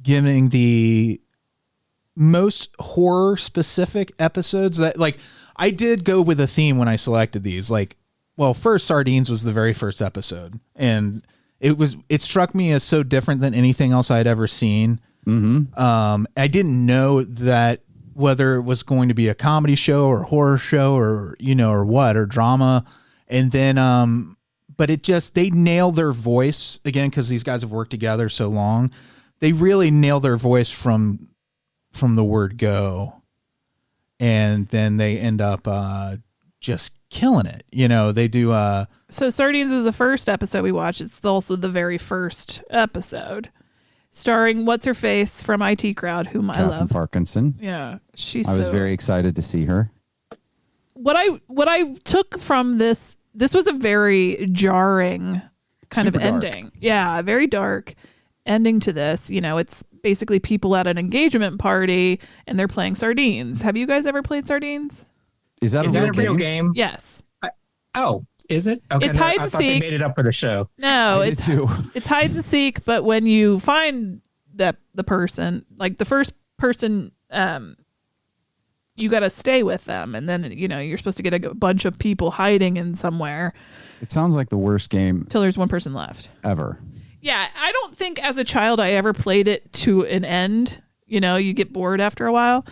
giving the most horror specific episodes that, like, I did go with a theme when I selected these. Like, well, first Sardines was the very first episode, and it struck me as so different than anything else I'd ever seen. Mm-hmm. I didn't know that whether it was going to be a comedy show or a horror show or or drama. And then, but they nailed their voice again, because these guys have worked together so long. They really nailed their voice from the word go. And then they end up just killing it. They do. So Sardines was the first episode we watched. It's also the very first episode, starring what's her face from IT Crowd, whom I love. Parkinson. Yeah, I was very excited to see her. What I took from this was a very jarring kind Super of dark. ending. Yeah, very dark ending to this. It's basically people at an engagement party and they're playing Sardines. Have you guys ever played Sardines? Is that a real game? Yes. Is it? Okay, It's hide I and thought they seek. made it up for the show. No, I did too. It's hide and seek, but when you find the person, like the first person, you got to stay with them, and then you're supposed to get a bunch of people hiding in somewhere It sounds like the worst game till there's one person left. ever. Yeah, I don't think as a child I ever played it to an end. You get bored after a while,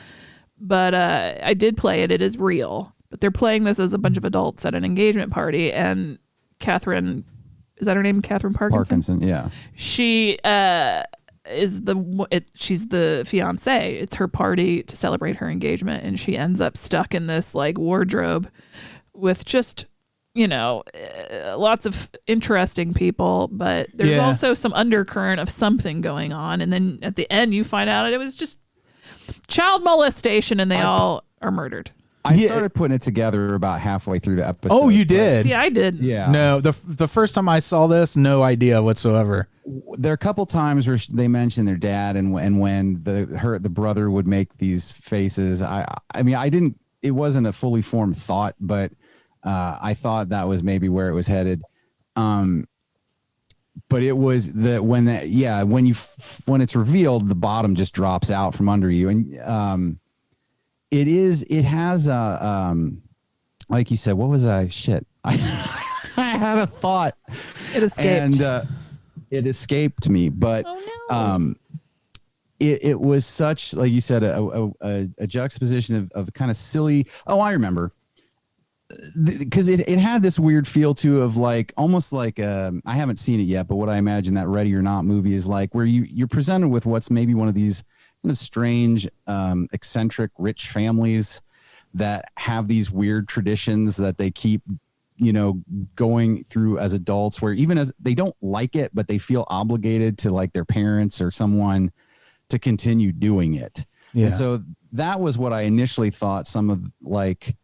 but I did play it. It is real, but they're playing this as a bunch of adults at an engagement party, and Catherine, is that her name? Catherine Parkinson? Yeah. She she's the fiance. It's her party to celebrate her engagement, and she ends up stuck in this like wardrobe with just lots of interesting people, but there's also some undercurrent of something going on, and then at the end you find out it was just child molestation, and they all are murdered. I started putting it together about halfway through the episode. Oh, you did? Yeah, I did. Yeah. No, the first time I saw this, no idea whatsoever. There are a couple times where they mention their dad, and when the brother would make these faces. I mean, I didn't. It wasn't a fully formed thought, but I thought that was maybe where it was headed. But it was when it's revealed, the bottom just drops out from under you. And it has like you said, what was I? Shit. I had a thought. It escaped. And it escaped me. But it was such, like you said, a juxtaposition of kind of silly. Oh, I remember. Because it had this weird feel too of like almost like I haven't seen it yet, but what I imagine that Ready or Not movie is like, where you're presented with what's maybe one of these kind of strange, eccentric, rich families that have these weird traditions that they keep, going through as adults, where even as they don't like it, but they feel obligated to like their parents or someone to continue doing it. Yeah. And so that was what I initially thought some of like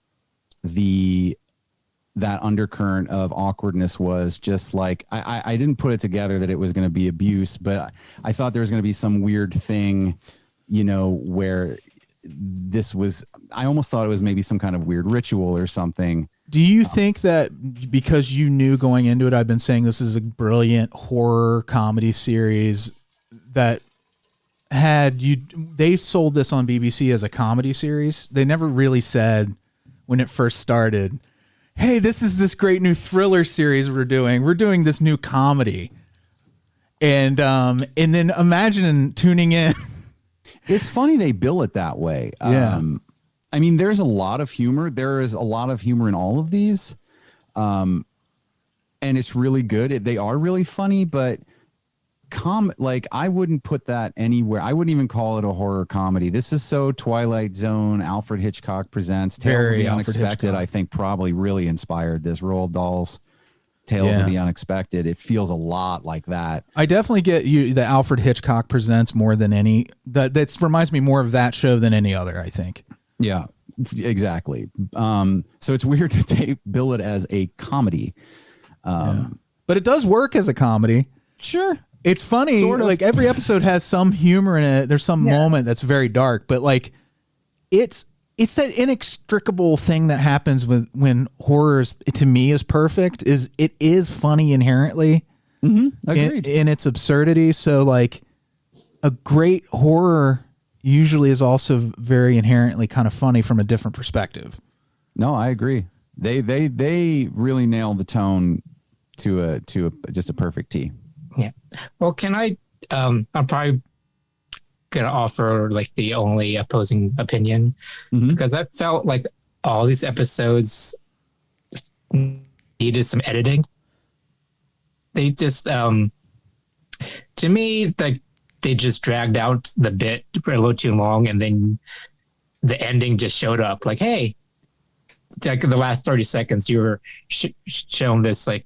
that undercurrent of awkwardness was. Just like I didn't put it together that it was going to be abuse, but I thought there was going to be some weird thing, where this was, I almost thought it was maybe some kind of weird ritual or something. Do you think that because you knew going into it, I've been saying this is a brilliant horror comedy series that they sold this on BBC as a comedy series? They never really said when it first started, hey, this is this great new thriller series we're doing this new comedy. And then imagine tuning in. It's funny they bill it that way. Yeah. I mean, there's a lot of humor. There is a lot of humor in all of these. And it's really good. They are really funny, but like I wouldn't put that anywhere. I wouldn't even call it a horror comedy. This is so Twilight Zone. Alfred Hitchcock Presents. Tales of the Unexpected, I think, probably really inspired this. Roald Dahl's Tales of the Unexpected. It feels a lot like that. I definitely get the Alfred Hitchcock Presents more than any. That reminds me more of that show than any other, I think. Yeah, exactly. So it's weird that they bill it as a comedy. But it does work as a comedy. Sure. It's funny, sort of. Like every episode has some humor in it. There's some moment that's very dark, but like it's that inextricable thing that happens when horror to me is perfect. It is funny inherently in its absurdity. So like a great horror usually is also very inherently kind of funny from a different perspective. No, I agree. They really nailed the tone to just a perfect T. Yeah. Well, can I? I'm probably gonna offer like the only opposing opinion because I felt like all these episodes needed some editing. They just, to me, like they just dragged out the bit for a little too long, and then the ending just showed up. Like, hey, like in the last 30 seconds, you were shown this like.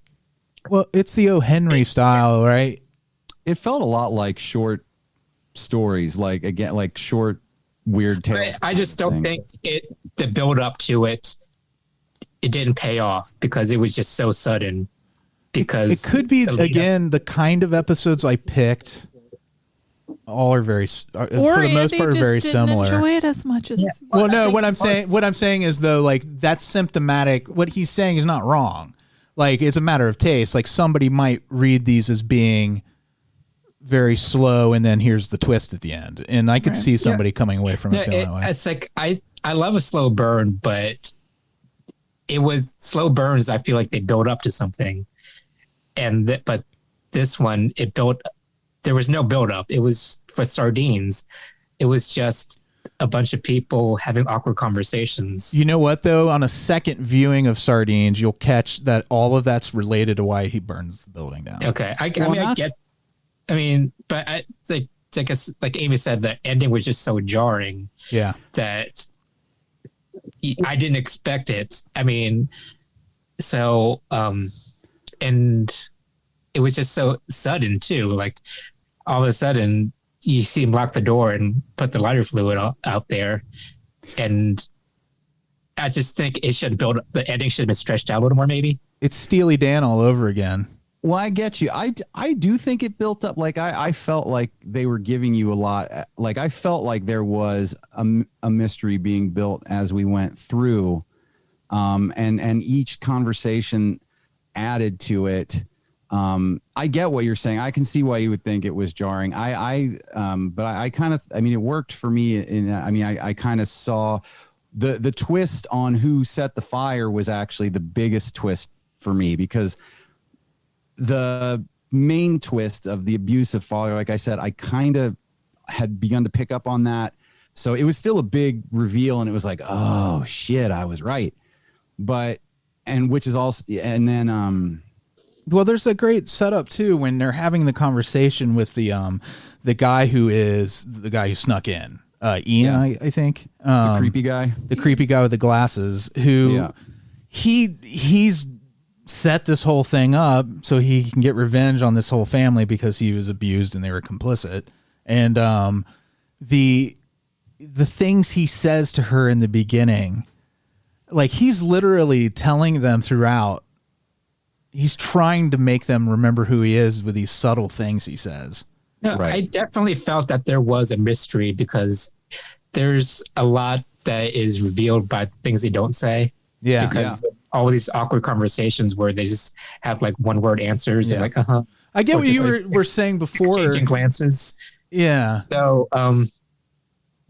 Well, it's the O. Henry style, right? It felt a lot like short stories, like short, weird tales. I just don't think the build up to it didn't pay off because it was just so sudden. Because it could be, again, the kind of episodes I picked all are very, for the most part, are very similar. Enjoy it as much as. Well, no, what I'm saying is though, like that's symptomatic. What he's saying is not wrong. Like it's a matter of taste. Like somebody might read these as being very slow, and then here's the twist at the end. And I could see somebody coming away from it feeling that way. It's like I love a slow burn, but it was slow burns. I feel like they build up to something, but this one there was no build up. It was for Sardines. It was just a bunch of people having awkward conversations. You know what though? On a second viewing of Sardines, you'll catch that all of that's related to why he burns the building down. Okay, I get. I mean, but I guess like Amy said, the ending was just so jarring. Yeah, that I didn't expect it. I mean, so and it was just so sudden too. Like all of a sudden, you see him lock the door and put the lighter fluid out there, and I just think it should build. The ending should have been stretched out a little more. Maybe it's Steely Dan all over again. Well, I get you. I do think it built up. Like I felt like they were giving you a lot. Like I felt like there was a mystery being built as we went through, and each conversation added to it. I get what you're saying. I can see why you would think it was jarring. But I kind of, I mean, it worked for me. I kind of saw the twist on who set the fire was actually the biggest twist for me, because the main twist of the abusive father, like I said, I kind of had begun to pick up on that. So it was still a big reveal, and it was like, oh shit, I was right. But, and which is also, and then, well, there's a great setup too when they're having the conversation with the guy who snuck in, Ian, I think, the creepy guy with the glasses, who he's set this whole thing up so he can get revenge on this whole family because he was abused and they were complicit. And the things he says to her in the beginning, like he's literally telling them throughout. He's trying to make them remember who he is with these subtle things he says. No, right. I definitely felt that there was a mystery because there's a lot that is revealed by things they don't say. Yeah. Because all of these awkward conversations where they just have like one word answers and like, I get what you were saying before. Exchanging glances. Yeah. So,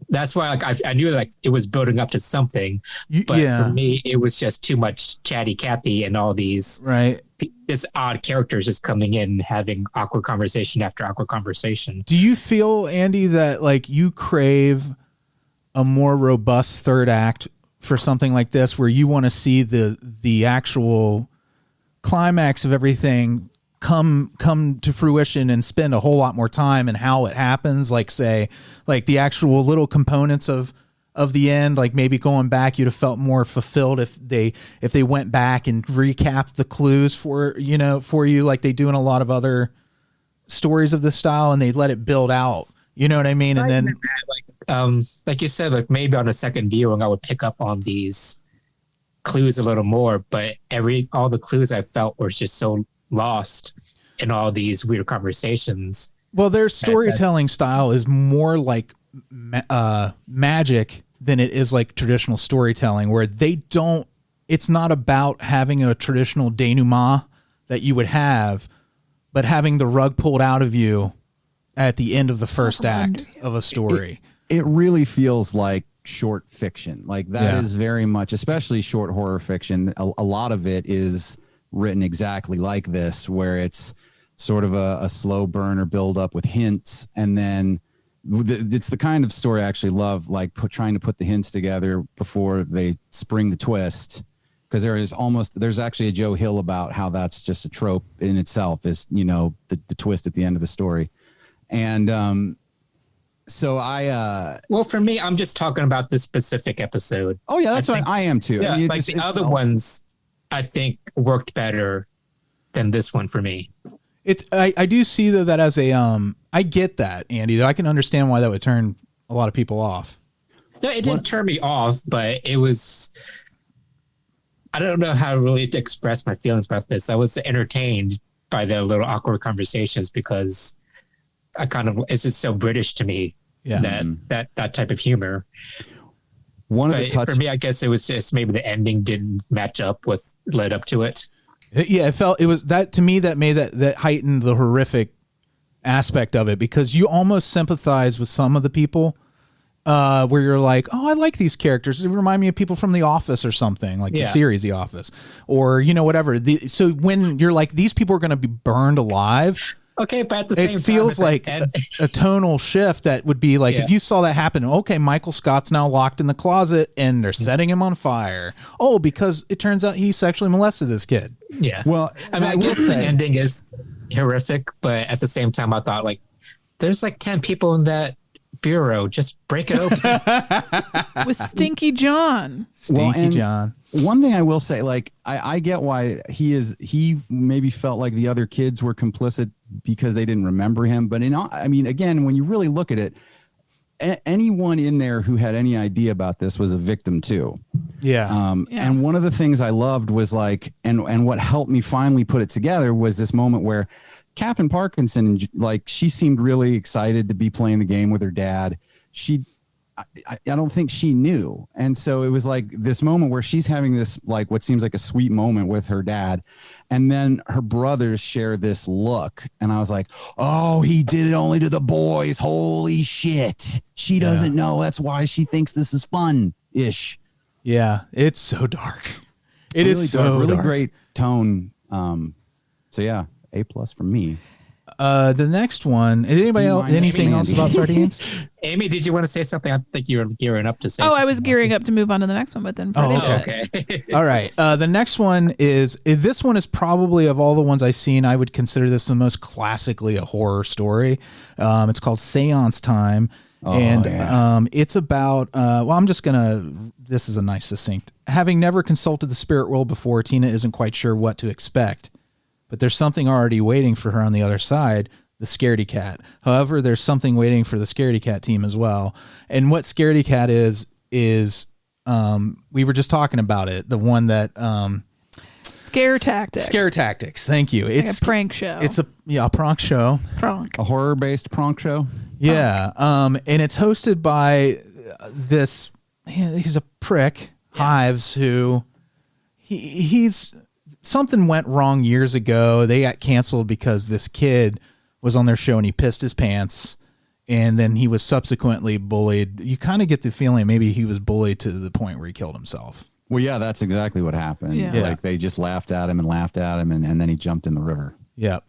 that's why like I knew like it was building up to something, but for me it was just too much chatty Cathy and all these this odd characters just coming in having awkward conversation after awkward conversation. Do you feel, Andy, that like you crave a more robust third act for something like this, where you want to see the actual climax of everything come to fruition and spend a whole lot more time and how it happens, like say like the actual little components of the end, like maybe going back you'd have felt more fulfilled if they went back and recapped the clues for you like they do in a lot of other stories of this style, and they let it build out, you know what I mean? And then like you said, like maybe on a second viewing I would pick up on these clues a little more, but all the clues I felt were just so lost in all these weird conversations. Well, their storytelling style is more like magic than it is like traditional storytelling, where it's not about having a traditional denouement that you would have, but having the rug pulled out of you at the end of the first act of a story. It really feels like short fiction. Like that is very much, especially short horror fiction. A lot of it is written exactly like this, where it's sort of a slow burn or build up with hints, and then it's the kind of story I actually love, like trying to put the hints together before they spring the twist, because there's actually a Joe Hill about how that's just a trope in itself, is the twist at the end of a story. And so well, for me, I'm just talking about this specific episode. Oh yeah, that's what I am too. Yeah, I mean, like the other ones I think worked better than this one for me. I do see that as a I get that, Andy. I can understand why that would turn a lot of people off. No, it didn't turn me off, but it was, I don't know how really to express my feelings about this. I was entertained by the little awkward conversations because it's just so British to me. Yeah. That type of humor. For me, I guess it was just maybe the ending didn't match up with led up to it. Yeah, it was that to me that made that heightened the horrific aspect of it, because you almost sympathize with some of the people where you're like, oh, I like these characters. They remind me of people from The Office or something, like the series The Office, or whatever. So when you're like, these people are going to be burned alive. Okay, but at the same time, it feels like a tonal shift that would be like if you saw that happen. Okay, Michael Scott's now locked in the closet and they're setting him on fire. Oh, because it turns out he sexually molested this kid. Yeah. Well, I mean, I guess the ending is horrific, but at the same time, I thought like there's like 10 people in that bureau. Just break it open. With Stinky John. John. One thing I will say, like, I get why he maybe felt like the other kids were complicit because they didn't remember him. But again, when you really look at it, anyone in there who had any idea about this was a victim too. Yeah. And one of the things I loved was like, and what helped me finally put it together was this moment where Catherine Parkinson, like, she seemed really excited to be playing the game with her dad. She I don't think she knew. And so it was like this moment where she's having this, like, what seems like a sweet moment with her dad. And then her brothers share this look. And I was like, oh, he did it only to the boys. Holy shit. She doesn't know. That's why she thinks this is fun-ish. Yeah, it's so dark. It really is so really dark. great tone. So yeah, A+ from me. The next one. Anybody else? Anything else about Sardines? Amy, did you want to say something? I think you were gearing up to say. I was gearing up to move on to the next one, but then Freddy okay. All right. The next one is this one is probably, of all the ones I've seen, I would consider this the most classically a horror story. It's called Seance Time. It's about, this is a nice succinct. Having never consulted the spirit world before, Tina isn't quite sure what to expect. But there's something already waiting for her on the other side, the Scaredy Cat. However, there's something waiting for the Scaredy Cat team as well. And what Scaredy Cat is we were just talking about it, the one that... Scare Tactics. Scare Tactics, thank you. It's like a prank show. It's a prank show. A horror-based prank show? Yeah, and it's hosted by this... He's a prick, Hives, who... He's... Something went wrong years ago. They got canceled because this kid was on their show and he pissed his pants, and then he was subsequently bullied. You kind of get the feeling maybe he was bullied to the point where he killed himself. Well, yeah, that's exactly what happened. Yeah. Like they just laughed at him, and then he jumped in the river. Yeah.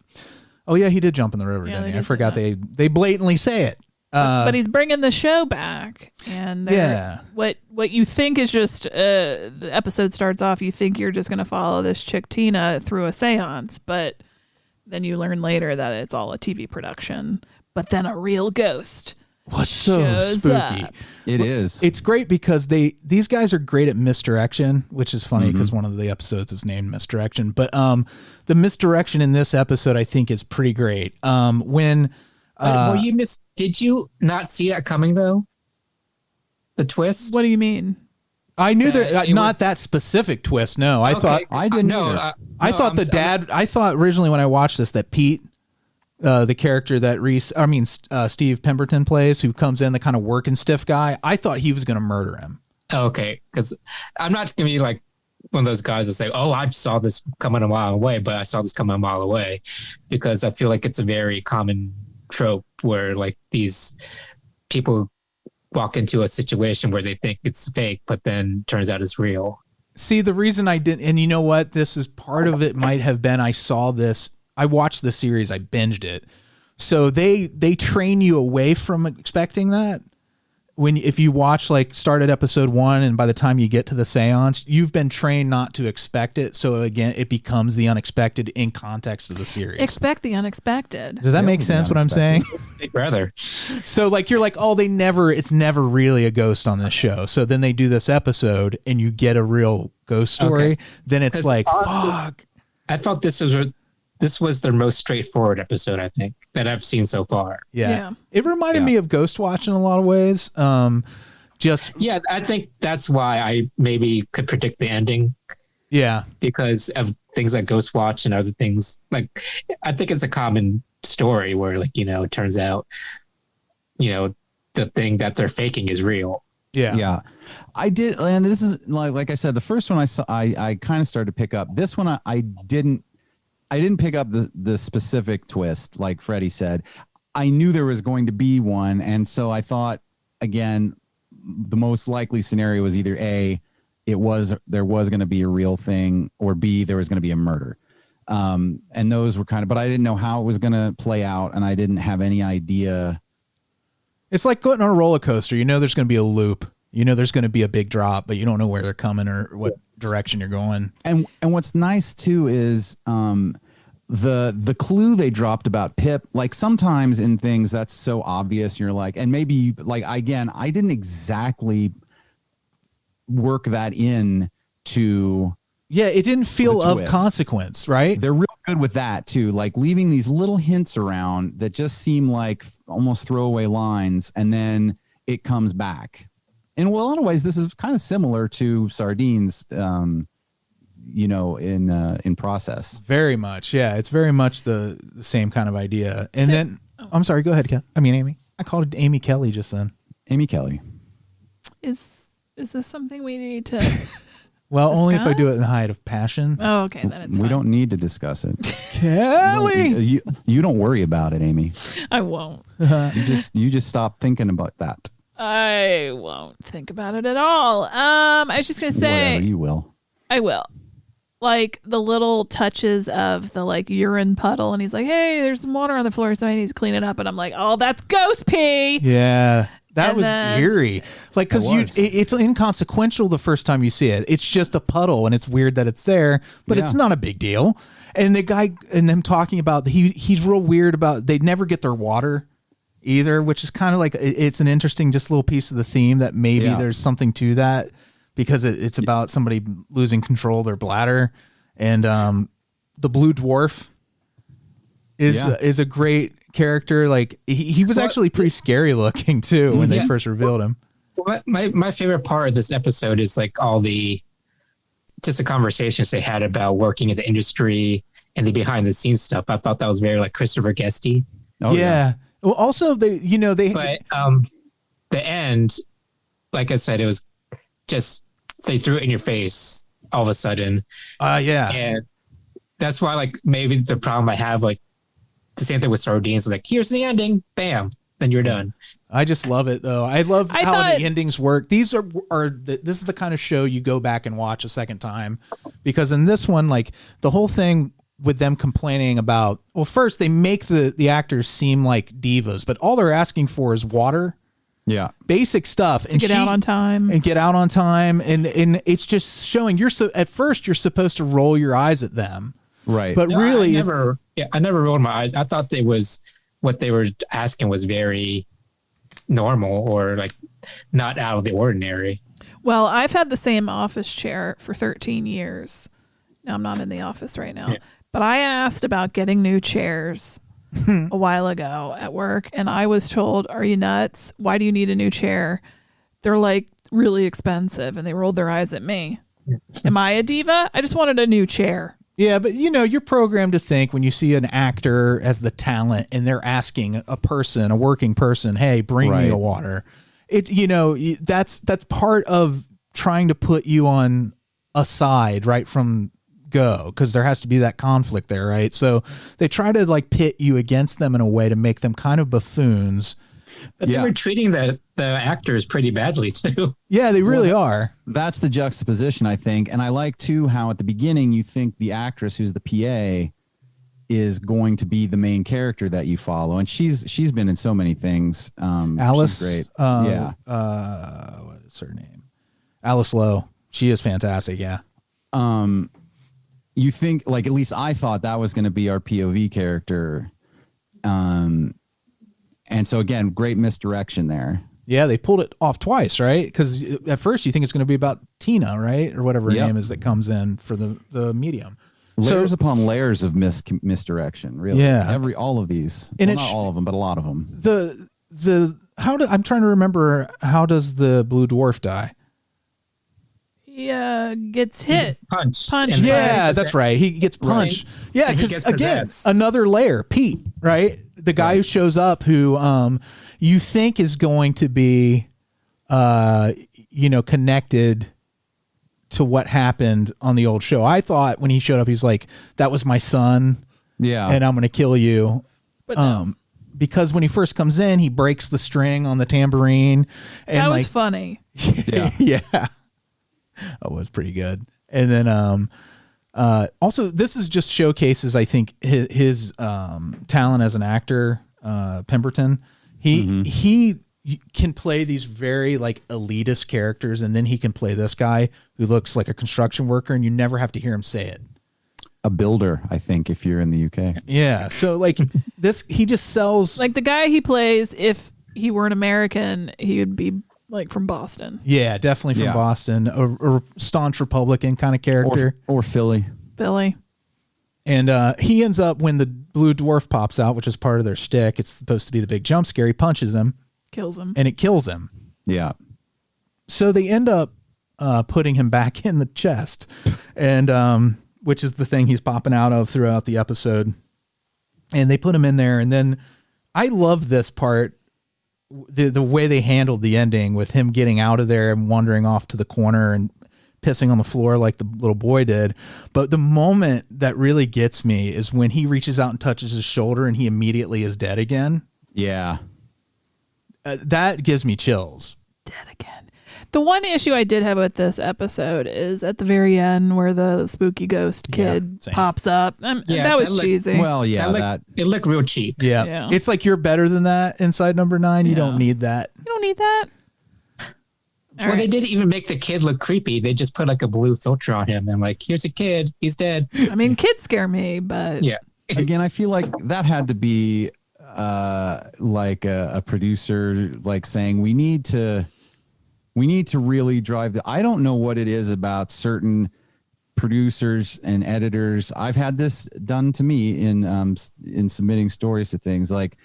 Oh yeah, he did jump in the river, didn't he? I forgot they blatantly say it. But he's bringing the show back, and what you think is just the episode starts off. You think you're just going to follow this chick Tina through a seance, but then you learn later that it's all a TV production. But then a real ghost. What's so spooky? Up. It is. It's great because these guys are great at misdirection, which is funny because one of the episodes is named Misdirection. But the misdirection in this episode, I think, is pretty great. Did you not see that coming though? The twist? What do you mean? I knew that specific twist. No, I thought I didn't know. I thought I thought originally when I watched this that Pete, the character that Steve Pemberton plays, who comes in, the kind of working stiff guy, I thought he was going to murder him. Okay, because I'm not going to be like one of those guys that say, "Oh, I saw this coming a mile away," but I saw this coming a mile away, because I feel like it's a very common trope where like these people walk into a situation where they think it's fake, but then turns out it's real. See, the reason I didn't, and you know what, this is part of it, might have been I watched the series, I binged it. So they train you away from expecting that. If you watch, like, start at episode 1 and by the time you get to the seance, you've been trained not to expect it. So again, it becomes the unexpected in context of the series. Expect the unexpected. Does that make sense what I'm saying? Rather. So like, you're like, oh, it's never really a ghost on this show. So then they do this episode and you get a real ghost story. Okay. Then it's like, fuck. I thought this was their most straightforward episode, I think, that I've seen so far. Yeah. It reminded me of Ghost Watch in a lot of ways. I think that's why I maybe could predict the ending. Yeah. Because of things like Ghost Watch and other things. Like, I think it's a common story where, like, it turns out, the thing that they're faking is real. Yeah. Yeah. I did. And this is like I said, the first one I kind of started to pick up. This one, I didn't pick up the specific twist, like Freddy said. I knew there was going to be one, and so I thought, again, the most likely scenario was either A, there was going to be a real thing, or B, there was going to be a murder. And those were but I didn't know how it was going to play out, and I didn't have any idea. It's like going on a roller coaster. There's going to be a loop. There's going to be a big drop, but you don't know where they're coming or what direction you're going. And what's nice too is the clue they dropped about Pip. Like, sometimes in things that's so obvious, you're like, and maybe like, again, I didn't exactly work that in to. Yeah, it didn't feel of consequence, right? They're real good with that too, like leaving these little hints around that just seem like almost throwaway lines, and then it comes back. In a lot of ways, this is kind of similar to Sardines, in process. Very much, yeah. It's very much the same kind of idea. And I'm sorry, go ahead, Amy. I called it Amy Kelley just then. Amy Kelley. Is this something we need to? Well, discuss? only if I do it in the height of passion. Oh, okay, then it's We fine. don't need to discuss it. Kelley, you don't worry about it, Amy. I won't. You just stop thinking about that. I won't think about it at all. I was just gonna say. Whatever, you will. I will. Like the little touches of the like urine puddle, and he's like, "Hey, there's some water on the floor. Somebody needs to clean it up." And I'm like, "Oh, that's ghost pee." Yeah. That And was then- eerie. Like, because it's inconsequential the first time you see it. It's just a puddle, and it's weird that it's there, but it's not a big deal. And the guy and them talking about he's real weird about they never get their water either, which is kind of like it's an interesting just little piece of the theme that maybe there's something to that because it's about somebody losing control of their bladder. And the blue dwarf is a great character. Like he was actually pretty scary looking too when they first revealed him. My favorite part of this episode is like all the conversations they had about working in the industry and the behind the scenes stuff. I thought that was very like Christopher Guesty. Yeah. Well, also but the end, like I said, it was just they threw it in your face all of a sudden. Yeah. And that's why like maybe the problem I have like the same thing with Sardines, like here's the ending, bam, then you're done. I just love it though. I love how the endings work. These this is the kind of show you go back and watch a second time, because in this one, like the whole thing with them complaining about, well, first they make the actors seem like divas, but all they're asking for is water. Yeah. Basic stuff. And get out on time. And it's just showing at first you're supposed to roll your eyes at them. Right. But really I never rolled my eyes. I thought what they were asking was very normal or like not out of the ordinary. Well, I've had the same office chair for 13 years. Now I'm not in the office right now, but I asked about getting new chairs a while ago at work, and I was told, "Are you nuts? Why do you need a new chair? They're like really expensive," and they rolled their eyes at me. Am I a diva? I just wanted a new chair. Yeah, but you're programmed to think when you see an actor as the talent and they're asking a working person, "Hey, bring me a water." That's part of trying to put you on a side right from go, because there has to be that conflict there, right? So they try to like pit you against them in a way to make them kind of buffoons. But they were treating the actors pretty badly too. Yeah, they really are. That's the juxtaposition, I think. And I like too how at the beginning you think the actress who's the PA is going to be the main character that you follow, and she's been in so many things. Alice, she's great. What is her name? Alice Lowe. She is fantastic. Yeah. You think, like, at least I thought that was going to be our POV character. And so again, great misdirection there. Yeah, they pulled it off twice, right? Because at first you think it's going to be about Tina, right, or whatever her name is that comes in for the medium. Layers upon layers of misdirection, really. Yeah, all of these, and not all of them, but a lot of them. I'm trying to remember, how does the blue dwarf die? He gets hit, punched. Yeah, that's right. He gets punched. Right. Yeah, because again, another layer, Pete, right? The guy who shows up, who you think is going to be, connected to what happened on the old show. I thought when he showed up, he's like, "That was my son." Yeah, and I'm going to kill you. But no. Because when he first comes in, he breaks the string on the tambourine. And that was funny. Yeah. Yeah. That was pretty good. And then also, this is just showcases, I think, his talent as an actor, Pemberton. He can play these very like elitist characters, and then he can play this guy who looks like a construction worker, and you never have to hear him say it. A builder, I think, if you're in the UK. Yeah. So like this, he just sells like the guy he plays. If he were an American, he would be like from Boston. Yeah, definitely from Boston. A staunch Republican kind of character. Or Philly. And he ends up, when the blue dwarf pops out, which is part of their shtick, it's supposed to be the big jump scare. He punches him. Kills him. And it kills him. Yeah. So they end up putting him back in the chest, and which is the thing he's popping out of throughout the episode. And they put him in there. And then I love this part the way they handled the ending with him getting out of there and wandering off to the corner and pissing on the floor like the little boy did. But the moment that really gets me is when he reaches out and touches his shoulder and he immediately is dead again. Yeah. That gives me chills. Dead again. The one issue I did have with this episode is at the very end where the spooky ghost kid pops up. That was cheesy. Well, yeah, it looked real cheap. Yeah. It's like you're better than that inside number 9. You don't need that. You don't need that. They didn't even make the kid look creepy. They just put like a blue filter on him and like, here's a kid. He's dead. I mean, kids scare me, but yeah. Again, I feel like that had to be like a producer like saying we need to really drive I don't know what it is about certain producers and editors. I've had this done to me in submitting stories to things like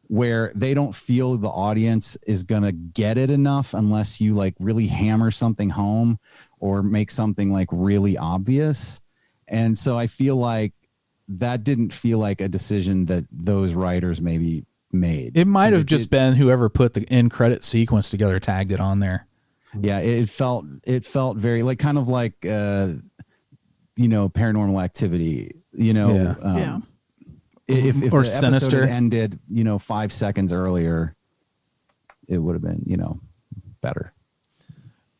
where they don't feel the audience is going to get it enough unless you like really hammer something home or make something like really obvious. And so I feel like that didn't feel like a decision that those writers maybe made. It might have just been whoever put the end credit sequence together tagged it on there. Yeah, it felt very like kind of like Paranormal Activity, If or the Sinister episode had ended 5 seconds earlier, it would have been better.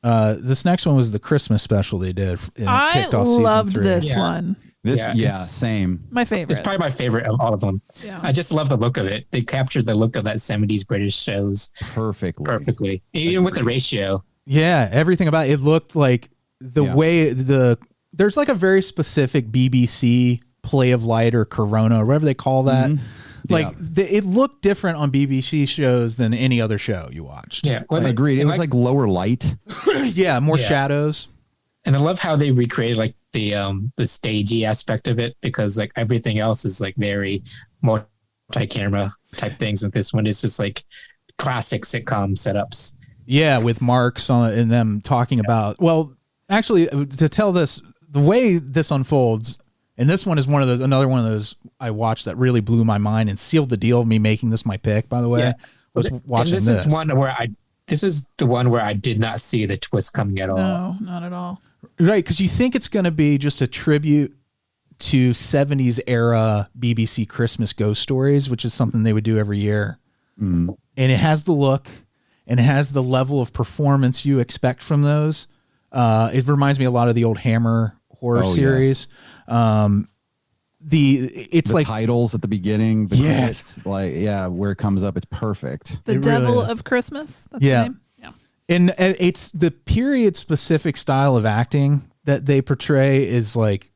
This next one was the Christmas special they did. I loved this one. Same. My favorite. It's probably my favorite of all of them. Yeah. I just love the look of it. They captured the look of that 70s British shows perfectly. Even with the ratio. Yeah, everything about it looked like the way there's like a very specific BBC play of light or Corona or whatever they call that. Mm-hmm. It looked different on BBC shows than any other show you watched. Yeah, agreed. It was like lower light. More shadows. And I love how they recreated like the stagey aspect of it because like everything else is like very multi-camera type things, and this one is just like classic sitcom setups. Yeah, with marks on it and them talking about. Well, actually, to tell this the way this unfolds, and this one is another one of those I watched that really blew my mind and sealed the deal of me making this my pick. By the way, was watching this. This is the one where I did not see the twist coming at all. No, not at all. Right, because you think it's going to be just a tribute to 70s era BBC Christmas ghost stories, which is something they would do every year. Mm. And it has the look and it has the level of performance you expect from those. It reminds me a lot of the old Hammer horror series. Yes. It's the like titles at the beginning. It's where it comes up, it's perfect. The Devil of Christmas. That's the name. And it's the period specific style of acting that they portray is like,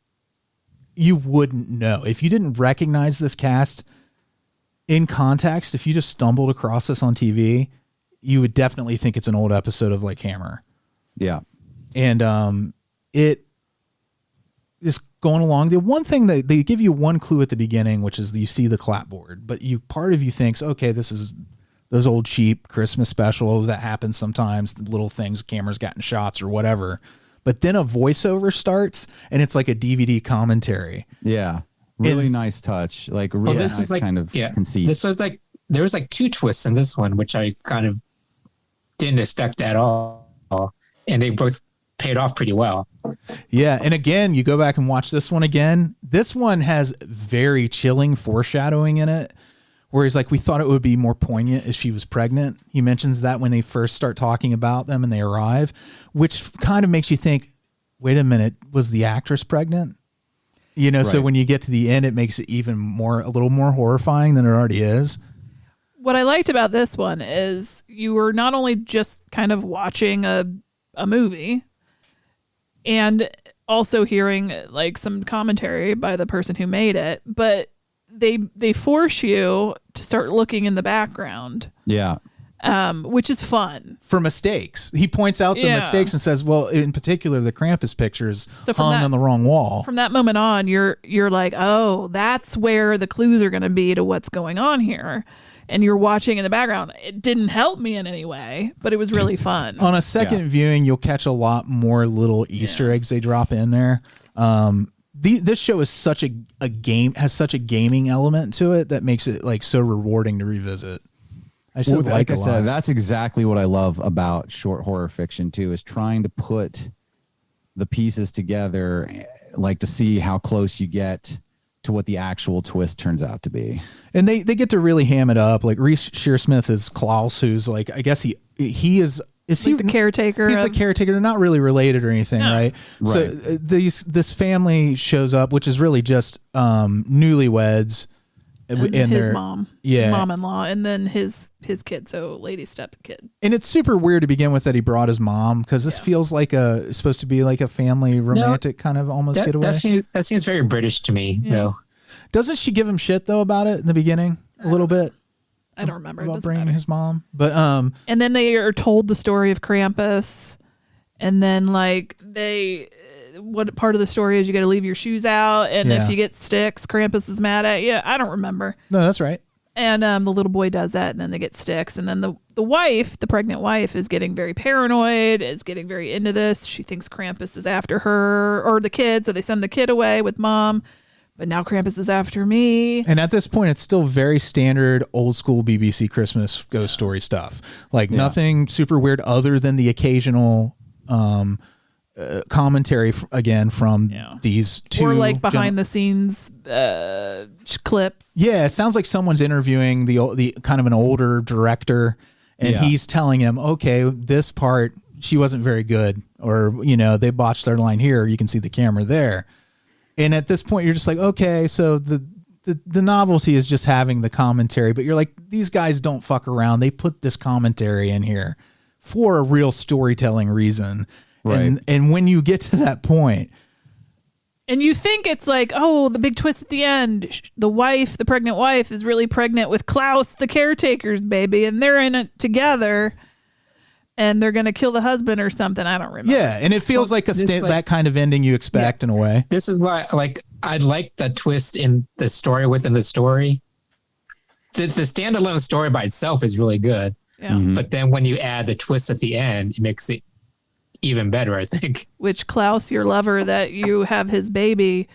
you wouldn't know if you didn't recognize this cast in context. If you just stumbled across this on TV, you would definitely think it's an old episode of like Hammer. Yeah. And it is going along. The one thing that they give you one clue at the beginning, which is you see the clapboard, but part of you thinks, okay, this is those old cheap Christmas specials that happen sometimes, the little things, cameras getting shots or whatever. But then a voiceover starts and it's like a DVD commentary. Yeah. Really nice touch. Like really nice kind of conceit. This was like, there was like 2 twists in this one, which I kind of didn't expect at all. And they both paid off pretty well. Yeah. And again, you go back and watch this one again. This one has very chilling foreshadowing in it. Where he's like, we thought it would be more poignant if she was pregnant. He mentions that when they first start talking about them and they arrive, which kind of makes you think, wait a minute, was the actress pregnant? So when you get to the end, it makes it even a little more horrifying than it already is. What I liked about this one is you were not only just kind of watching a movie and also hearing like some commentary by the person who made it, but they force you to start looking in the background. Yeah. Which is fun. For mistakes. He points out the mistakes and says, well, in particular, the Krampus pictures hung on the wrong wall. From that moment on, you're like, oh, that's where the clues are going to be to what's going on here. And you're watching in the background. It didn't help me in any way, but it was really fun. On a second viewing, you'll catch a lot more little Easter eggs they drop in there. This show is such a game, has such a gaming element to it that makes it like so rewarding to revisit. I just like I a said, lot. that's exactly what I love about short horror fiction too, is trying to put the pieces together, like to see how close you get to what the actual twist turns out to be. And they get to really ham it up. Like Reese Shearsmith is Klaus, who's like, I guess he is he the caretaker? He's the caretaker. They're not really related or anything, right? So this family shows up, which is really just newlyweds. And his mom, yeah, mom-in-law, and then his kid, so lady step kid. And it's super weird to begin with that he brought his mom, because this feels like supposed to be like a family romantic kind of almost getaway. That seems very British to me. Yeah. Though. Doesn't she give him shit though about it in the beginning a little bit? I don't remember about bringing his mom, but and then they are told the story of Krampus, and then like what part of the story is you got to leave your shoes out, and if you get sticks, Krampus is mad at you. I don't remember. No, that's right. And the little boy does that, and then they get sticks, and then the wife, the pregnant wife, is getting very paranoid, is getting very into this. She thinks Krampus is after her or the kid, so they send the kid away with mom. But now Krampus is after me. And at this point, it's still very standard old school BBC Christmas ghost story stuff. Like nothing super weird other than the occasional commentary again from these two. Or like behind the scenes clips. Yeah, it sounds like someone's interviewing the kind of an older director, and he's telling him, okay, this part, she wasn't very good. Or, they botched their line here. You can see the camera there. And at this point, you're just like, okay, so the novelty is just having the commentary, but you're like, these guys don't fuck around. They put this commentary in here for a real storytelling reason. Right. And when you get to that point, and you think it's like, oh, the big twist at the end, the pregnant wife is really pregnant with Klaus, the caretaker's baby, and they're in it together. And they're going to kill the husband or something. I don't remember. Yeah, and it feels like that kind of ending you expect in a way. This is why, I like the twist in the story within the story. The standalone story by itself is really good. Yeah. Mm-hmm. But then when you add the twist at the end, it makes it even better, I think. Which Klaus, your lover, that you have his baby,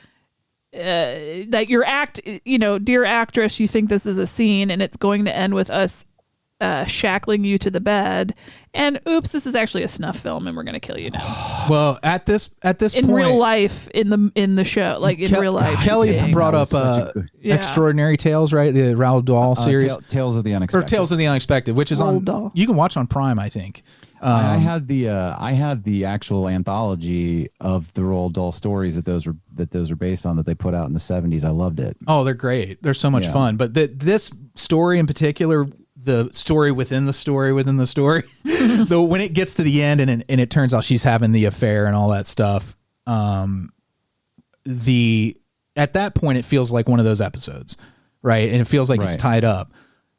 that your dear actress, you think this is a scene and it's going to end with us shackling you to the bed, and oops, this is actually a snuff film, and we're gonna kill you now. Well, at this in point, real life, in the show, like in real life, Kelley brought up Extraordinary Tales, right? The Roald Dahl series, Tales of the Unexpected, or Tales of the Unexpected, which is you can watch on Prime, I think. I had the actual anthology of the Roald Dahl stories that those are based on, that they put out in the 70s. I loved it. Oh, they're great. They're so much fun. But this story in particular, the story within the story within the story, though, when it gets to the end and it turns out she's having the affair and all that stuff, at that point it feels like one of those episodes, right? And it feels like it's tied up.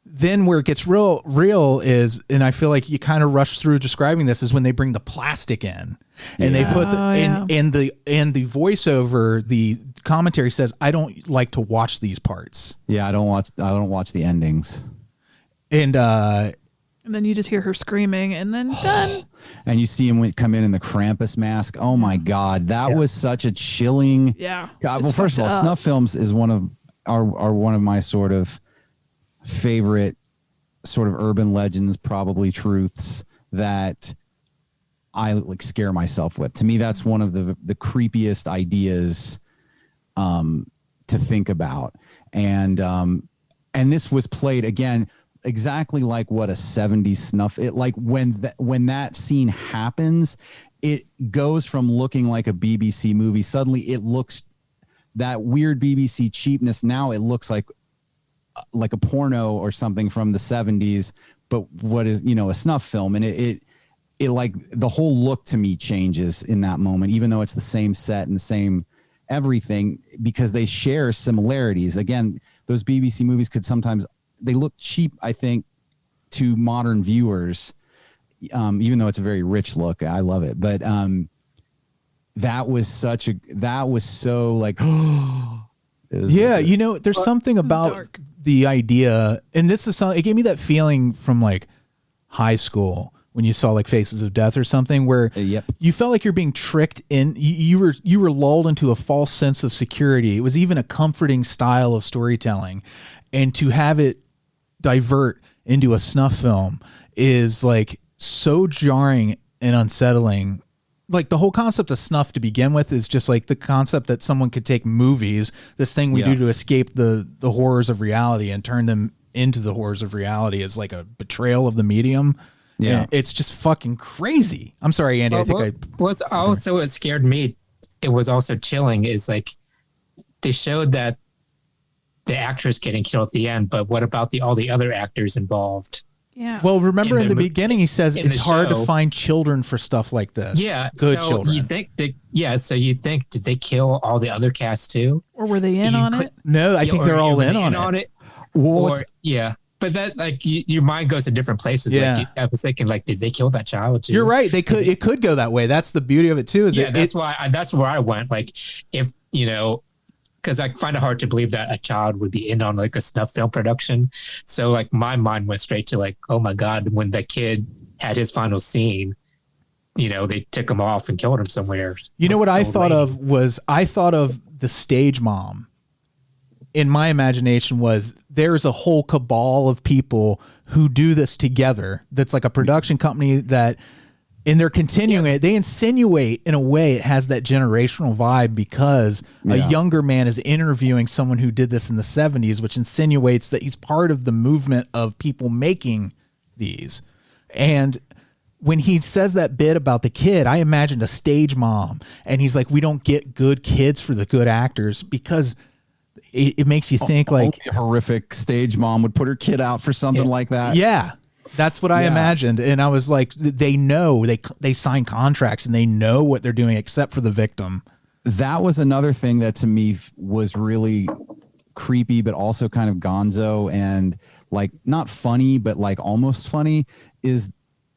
Then where it gets real is, and I feel like you kind of rush through describing this, is when they bring the plastic in, and they put and the voiceover, the commentary says, I don't like to watch these parts. Yeah, I don't watch the endings. And then you just hear her screaming, and then done. And you see him come in the Krampus mask. Oh my God, that was such a chilling. Yeah. God, well, first of all, snuff films is one of my sort of favorite sort of urban legends, probably truths that I scare myself with. To me, that's one of the creepiest ideas to think about. And this was played again exactly like what a 70s snuff. It like when that scene happens, it goes from looking like a BBC movie. Suddenly it looks that weird BBC cheapness. Now it looks like a porno or something from the 70s, but what is, a snuff film. And it like the whole look to me changes in that moment, even though it's the same set and the same everything, because they share similarities. Again, those BBC movies they look cheap, I think, to modern viewers, even though it's a very rich look. I love it. But that was so like, there's something about the idea, and this is something, it gave me that feeling from like high school when you saw like Faces of Death or something, where you felt like you're being tricked in. You were lulled into a false sense of security. It was even a comforting style of storytelling, and to have it divert into a snuff film is like so jarring and unsettling. Like the whole concept of snuff to begin with is just like the concept that someone could take movies, this thing we do to escape the horrors of reality, and turn them into the horrors of reality as like a betrayal of the medium. Yeah. And it's just fucking crazy. I'm sorry, Andy. What scared me, it was also chilling, is like they showed that the actress getting killed at the end, but what about all the other actors involved? Yeah. Well, remember in the beginning, he says it's hard to find children for stuff like this. Yeah. Good so children. You think, did they kill all the other cast too? Or were they in on it? No, I think they're all in on it. But that, like, your mind goes to different places. Yeah. Like, I was thinking, like, did they kill that child too? You're right. It could go that way. That's the beauty of it too. That's where I went. Like, if, because I find it hard to believe that a child would be in on like a snuff film production. So like my mind went straight to like, oh my God, when the kid had his final scene, they took him off and killed him somewhere. You know what I thought of was the stage mom. In my imagination was there's a whole cabal of people who do this together. That's like a production company that, and they're continuing it. They insinuate in a way it has that generational vibe because a younger man is interviewing someone who did this in the 70s, which insinuates that he's part of the movement of people making these. And when he says that bit about the kid, I imagined a stage mom, and he's like, we don't get good kids for the good actors because it makes you think like a horrific stage mom would put her kid out for something like that. Yeah. That's what I imagined. And I was like, they know, they sign contracts and they know what they're doing except for the victim. That was another thing that to me was really creepy, but also kind of gonzo and like not funny, but like almost funny is,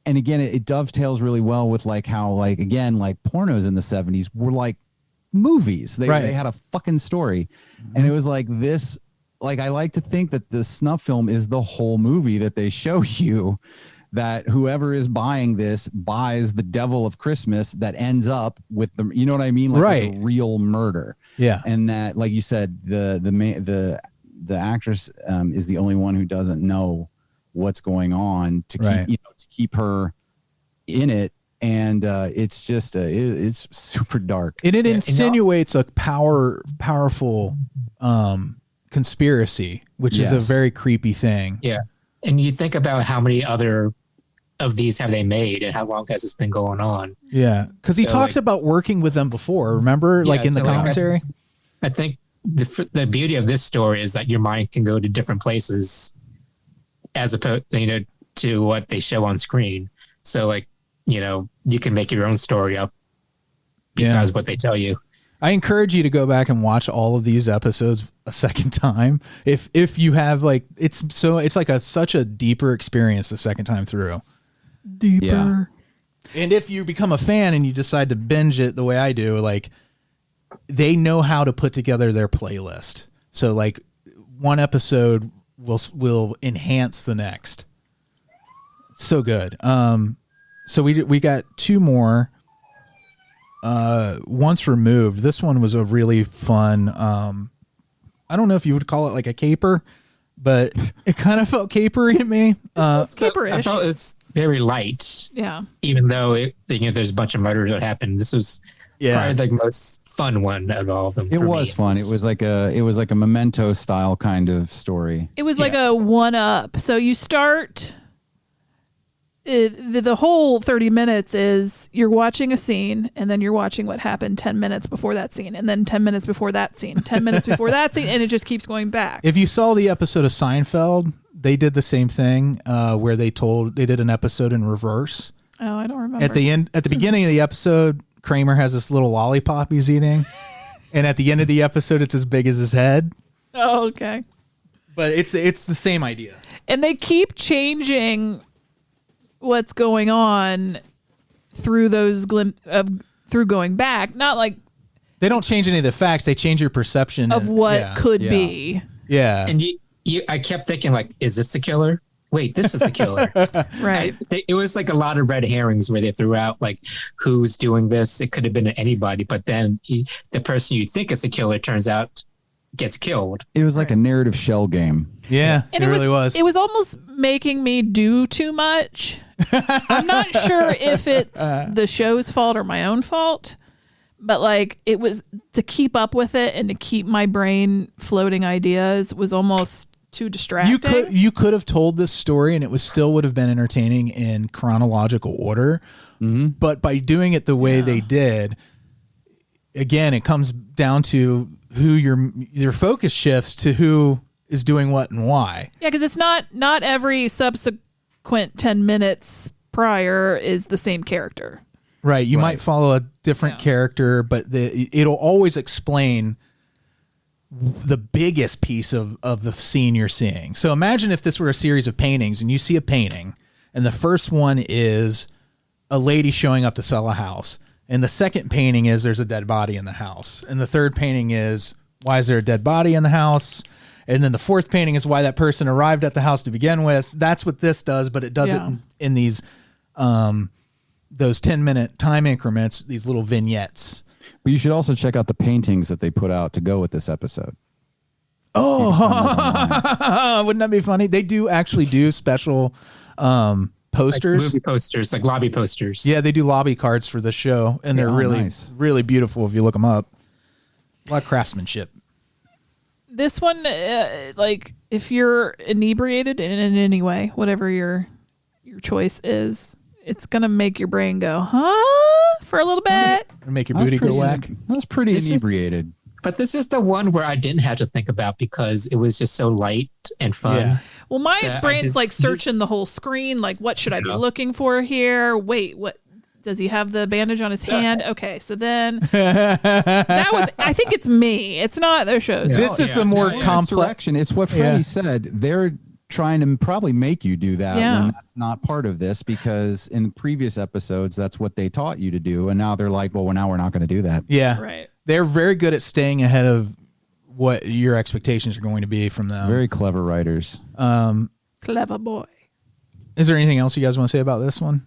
and again, it dovetails really well with like how like, again, like pornos in the 70s were like movies. They had a fucking story. Mm-hmm. And it was like this. Like, I like to think that the snuff film is the whole movie that they show you, that whoever is buying this buys the devil of Christmas that ends up with the, you know what I mean? Like a real murder. Yeah. And that, like you said, the actress is the only one who doesn't know what's going on to keep, to keep her in it. And it's just it's super dark. And it insinuates a powerful conspiracy, which is a very creepy thing. Yeah. And you think about how many other of these have they made and how long has this been going on? Yeah. Because he talks about working with them before, remember? Like in the commentary? I think the beauty of this story is that your mind can go to different places as opposed to what they show on screen. So like, you can make your own story up besides what they tell you. I encourage you to go back and watch all of these episodes a second time. If you have like, it's like such a deeper experience the second time through. Deeper. Yeah. And if you become a fan and you decide to binge it the way I do, like they know how to put together their playlist. So like one episode will enhance the next. So good. So we got two more. Once Removed. This one was a really fun. I don't know if you would call it like a caper, but it kind of felt capery to me. Caperish. I felt it was very light. Yeah. Even though there's a bunch of murders that happened, this was probably the most fun one of all of them. It was fun. It was like a Memento style kind of story. It was like a one up. So you start. The whole 30 minutes is you're watching a scene and then you're watching what happened 10 minutes before that scene and then 10 minutes before that scene, 10 minutes before that scene, and it just keeps going back. If you saw the episode of Seinfeld, they did the same thing where they did an episode in reverse. Oh, I don't remember. At the beginning of the episode, Kramer has this little lollipop he's eating, and at the end of the episode, it's as big as his head. Oh, okay. But it's the same idea. And they keep changing what's going on through those through going back. Not like they don't change any of the facts; they change your perception of what could be. Yeah, and I kept thinking, like, is this the killer? Wait, this is the killer. Right. It was like a lot of red herrings where they threw out like who's doing this. It could have been anybody, but then the person you think is the killer turns out gets killed. It was like a narrative shell game. Yeah, And it really was. It was almost making me do too much. I'm not sure if it's the show's fault or my own fault, but like it was to keep up with it and to keep my brain floating ideas was almost too distracting. You could have told this story and it would have been entertaining in chronological order, but by doing it the way they did, again, it comes down to who your focus shifts to who is doing what and why. Yeah, because it's not every subsequent 10 minutes prior is the same character. Right. You might follow a different character, but it'll always explain the biggest piece of the scene you're seeing. So imagine if this were a series of paintings and you see a painting and the first one is a lady showing up to sell a house. And the second painting is there's a dead body in the house. And the third painting is why is there a dead body in the house? And then the fourth painting is why that person arrived at the house to begin with. That's what this does, but it does it in these those 10-minute time increments, these little vignettes. But you should also check out the paintings that they put out to go with this episode. Oh, wouldn't that be funny? They do actually do special posters, like movie posters, like lobby posters. Yeah, they do lobby cards for the show, and they're really, really beautiful if you look them up. A lot of craftsmanship. This one, like if you're inebriated in any way, whatever your choice is, it's gonna make your brain go, huh, for a little bit. Or make your booty go whack. I was pretty inebriated. But this is the one where I didn't have to think about because it was just so light and fun. Yeah. Well, my brain's like searching the whole screen. Like, what should I be looking for here? Wait, what? Does he have the bandage on his hand? Okay, so then that was. I think it's me. It's not their shows. This is the more complex. It's what Freddy said. They're trying to probably make you do that when that's not part of this, because in previous episodes that's what they taught you to do, and now they're like, well, now we're not going to do that. Yeah, right. They're very good at staying ahead of what your expectations are going to be from them. Very clever writers. Clever boy. Is there anything else you guys want to say about this one?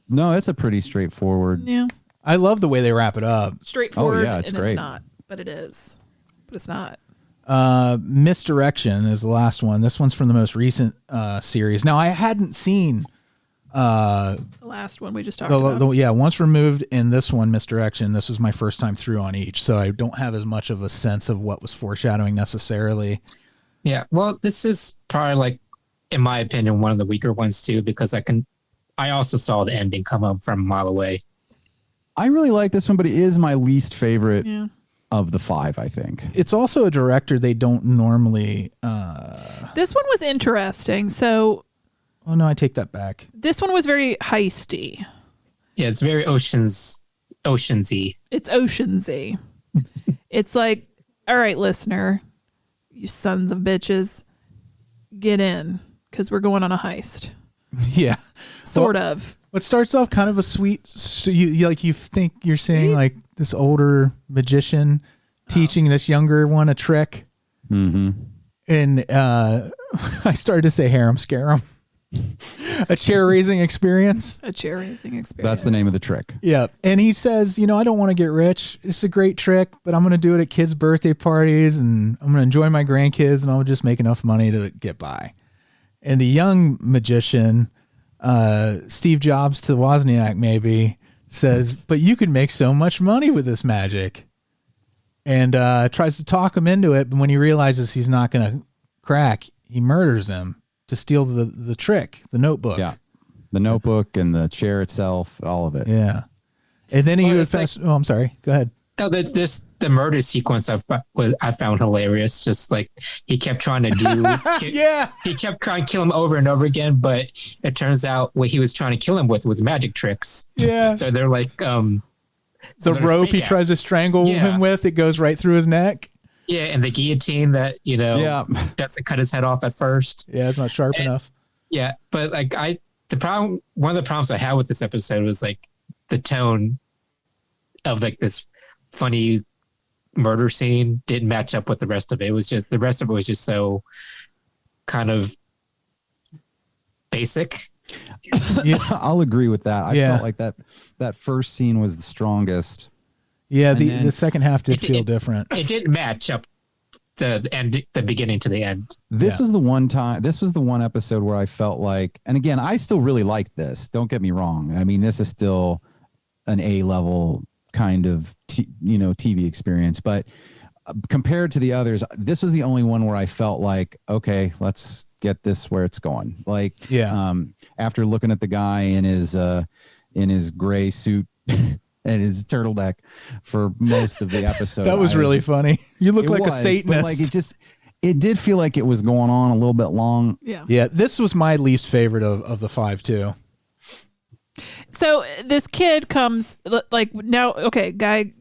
No, it's a pretty straightforward. Yeah. I love the way they wrap it up. Straightforward. Oh, yeah, it's and great. It's not, but it is. But it's not. Misdirection is the last one. This one's from the most recent series. Now, I hadn't seen the last one we just talked about. Once removed in this one, Misdirection. This was my first time through on each, so I don't have as much of a sense of what was foreshadowing necessarily. Yeah, well, this is probably, like, in my opinion, one of the weaker ones too, because I also saw the ending come up from a mile away. I really like this one, but it is my least favorite of the 5, I think. It's also a director they don't normally... This one was interesting. So... Oh, no, I take that back. This one was very heisty. Yeah, it's very oceansy. It's oceansy. It's like, all right, listener, you sons of bitches, get in, because we're going on a heist. Yeah. Sort of. What starts off kind of a sweet, you think you're seeing like this older magician teaching this younger one a trick. Mm-hmm. And I started to say harem scarum. A chair raising experience. A chair raising experience. That's the name of the trick. Yeah. And he says, I don't want to get rich. It's a great trick, but I'm going to do it at kids' birthday parties and I'm going to enjoy my grandkids and I'll just make enough money to get by. And the young magician, Steve Jobs to Wozniak maybe, says, but you can make so much money with this magic. And tries to talk him into it, but when he realizes he's not going to crack, he murders him to steal the trick, the notebook. Yeah, the notebook and the chair itself, all of it. Yeah. And then he would I'm sorry. Go ahead. No, the murder sequence I found hilarious. Just like he kept trying to do, he kept trying to kill him over and over again, but it turns out what he was trying to kill him with was magic tricks. Yeah. So they're like the rope he tries to strangle him with, it goes right through his neck. Yeah, and the guillotine that doesn't cut his head off at first. Yeah, it's not sharp enough. Yeah, but like one of the problems I had with this episode was like the tone of like this funny murder scene didn't match up with the rest of it. It was just the rest of it was just so kind of basic. Yeah, I'll agree with that. I felt like that first scene was the strongest. Yeah, the second half did feel different. It didn't match up the beginning to the end. This was the one time. This was the one episode where I felt like, and again, I still really like this. Don't get me wrong. I mean, this is still an A-level kind of TV experience, but compared to the others, this was the only one where I felt like, okay, let's get this where it's going. Like, after looking at the guy in his gray suit and his turtleneck for most of the episode, that was really funny. You look like a Satanist. But like it did feel like it was going on a little bit long. Yeah. This was my least favorite of the 5 too. So this kid comes like now. Okay, guy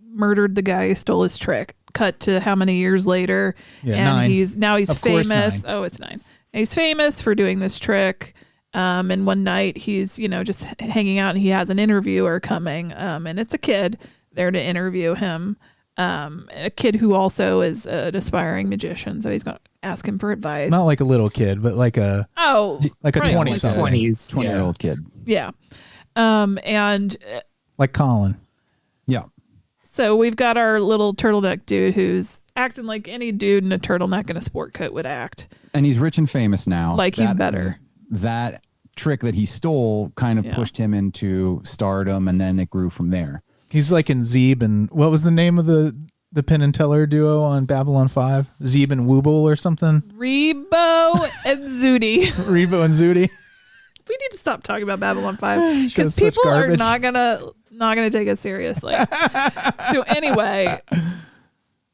murdered the guy who stole his trick. Cut to how many years later? Yeah, and 9. he's Of course, famous. 9. Oh, it's 9. And he's famous for doing this trick. And one night he's just hanging out, and he has an interviewer coming. And it's a kid there to interview him. A kid who also is an aspiring magician, so he's going to ask him for advice. Not like a little kid, but like a 20-something. 20-year-old kid. Yeah. And like Colin. Yeah. So we've got our little turtleneck dude who's acting like any dude in a turtleneck and a sport coat would act. And he's rich and famous now. Like he's better. That trick that he stole kind of pushed him into stardom, and then it grew from there. He's like in Zeeb, and what was the name of the Penn and Teller duo on Babylon 5? Zeeb and Wooble or something? Rebo and Zudi. Rebo and Zudi. We need to stop talking about Babylon 5 because Such people are garbage. not gonna take us seriously. So anyway,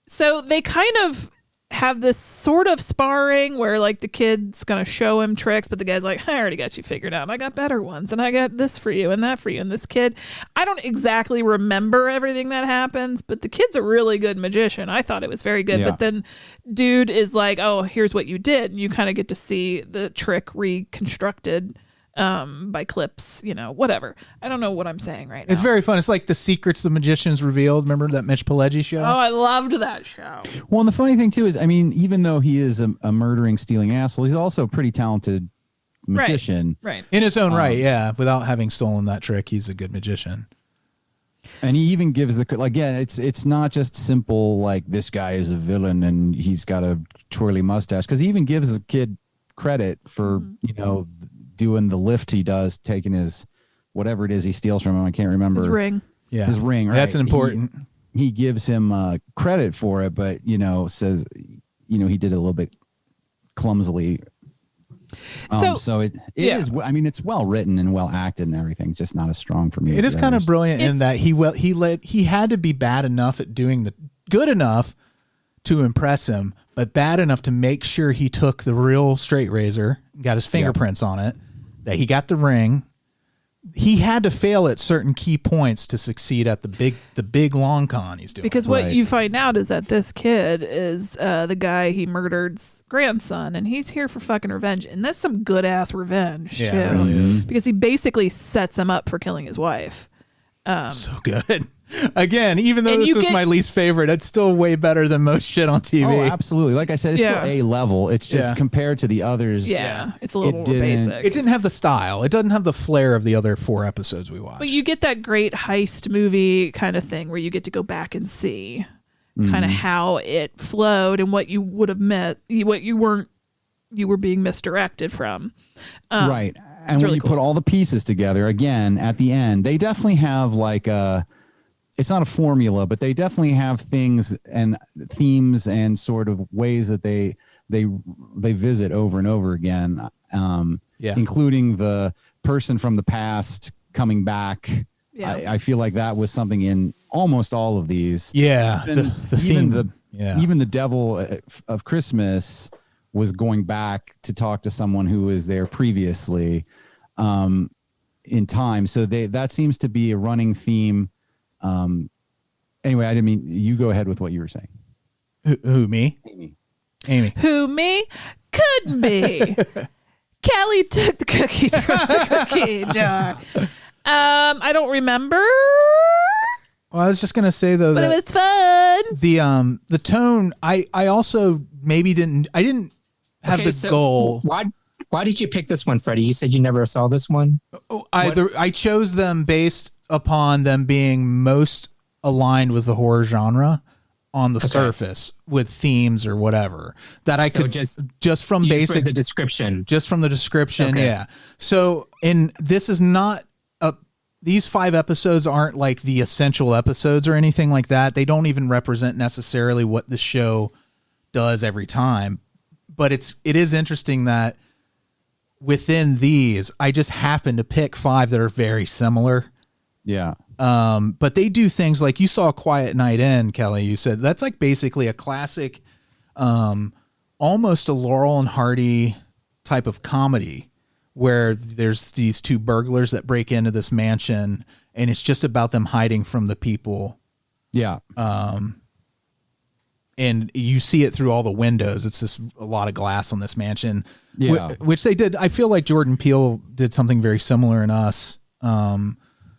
so they kind of have this sort of sparring where like the kid's gonna show him tricks, but the guy's like, I already got you figured out. I got better ones, and I got this for you and that for you. And this kid, I don't exactly remember everything that happens, but the kid's a really good magician. I thought it was very good. Yeah. But then dude is like, oh, here's what you did. And you kind of get to see the trick reconstructed by clips, whatever. I don't know what I'm saying right now. It's very fun. It's like The Secrets of Magicians Revealed. Remember that Mitch Pileggi show? Oh, I loved that show. Well, and the funny thing too is, I mean, even though he is a murdering, stealing asshole, he's also a pretty talented magician. Right. In his own right, yeah. Without having stolen that trick, he's a good magician. And he even gives again, it's not just simple like this guy is a villain and he's got a twirly mustache, because he even gives the kid credit for doing the lift he does, taking his whatever it is he steals from him. I can't remember his ring. Yeah, his ring. Right? That's important. He gives him credit for it, but says he did it a little bit clumsily. So it is. I mean, it's well written and well acted and everything. It's just not as strong for me. It is kind of brilliant in that he had to be bad enough at doing good enough to impress him, but bad enough to make sure he took the real straight razor, got his fingerprints on it, that he got the ring. He had to fail at certain key points to succeed at the big long con he's doing. Because what you find out is that this kid is the guy he murdered's grandson, and he's here for fucking revenge. And that's some good ass revenge, Yeah, too. it really is. Because he basically sets him up for killing his wife. So good. Again, even though this was my least favorite, it's still way better than most shit on TV. Oh, absolutely. Like I said, it's still A level. It's just compared to the others. Yeah, it's a little more basic. It didn't have the style. It doesn't have the flair of the other 4 episodes we watched. But you get that great heist movie kind of thing where you get to go back and see kind of how it flowed and what you would have met, what you were being misdirected from. Right. And when really you cool. put all the pieces together, again, at the end, they definitely have like it's not a formula, but they definitely have things and themes and sort of ways that they visit over and over again, including the person from the past coming back. Yeah. I feel like that was something in almost all of these. Yeah, the theme. Even the Devil of Christmas was going back to talk to someone who was there previously in time. So that seems to be a running theme. Anyway, I didn't mean, you go ahead with what you were saying. Who me? Amy. Who me? Could be. Kelley took the cookies from the cookie jar. I don't remember. Well, I was just gonna say though but that it was fun. The tone. I also maybe didn't have the goal. Why did you pick this one, Freddie? You said you never saw this one. I chose them based upon them being most aligned with the horror genre, on the surface with themes or whatever that I could just from basic the description, just from the description. Okay. Yeah. So, and this is not these 5 episodes aren't like the essential episodes or anything like that. They don't even represent necessarily what the show does every time, but it is interesting that within these, I just happen to pick 5 that are very similar. Yeah. But they do things like you saw Quiet Night In, Kelley. You said that's like basically a classic, almost a Laurel and Hardy type of comedy where there's these 2 burglars that break into this mansion and it's just about them hiding from the people. Yeah. And you see it through all the windows. It's just a lot of glass on this mansion, which they did. I feel like Jordan Peele did something very similar in Us.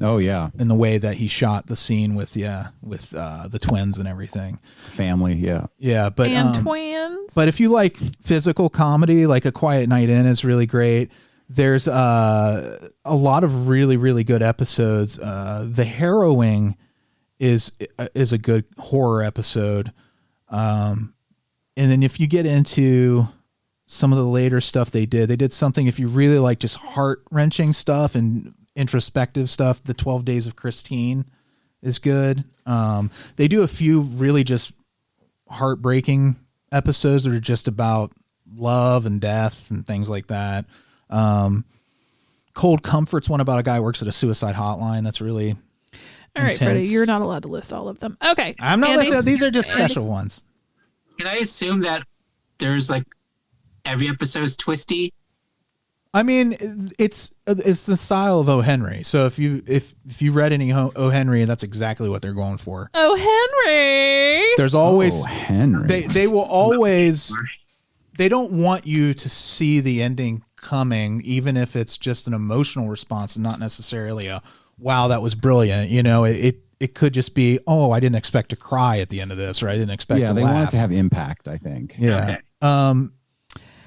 Oh yeah, in the way that he shot the scene with the twins and everything. Family, yeah, but twins. But if you like physical comedy, like A Quiet Night In is really great. There's a lot of really really good episodes. The Harrowing is a good horror episode. And then if you get into some of the later stuff they did something, if you really like just heart-wrenching stuff and introspective stuff, the 12 Days of Christine is good. They do a few really just heartbreaking episodes that are just about love and death and things like that. Cold Comfort's one about a guy who works at a suicide hotline. That's really all right, intense. Freddie, you're not allowed to list all of them. Okay. I'm not Andy? listing. These are just special ones. Can I assume that there's like every episode's twisty? I mean, it's the style of O. Henry. So if you read any O. Henry, that's exactly what they're going for. Oh, Henry. There's always Henry. They will always. They don't want you to see the ending coming, even if it's just an emotional response and not necessarily a wow, that was brilliant. You know, it could just be, oh, I didn't expect to cry at the end of this, or I didn't expect to laugh. Yeah, they want it to have impact, I think. Yeah. Okay.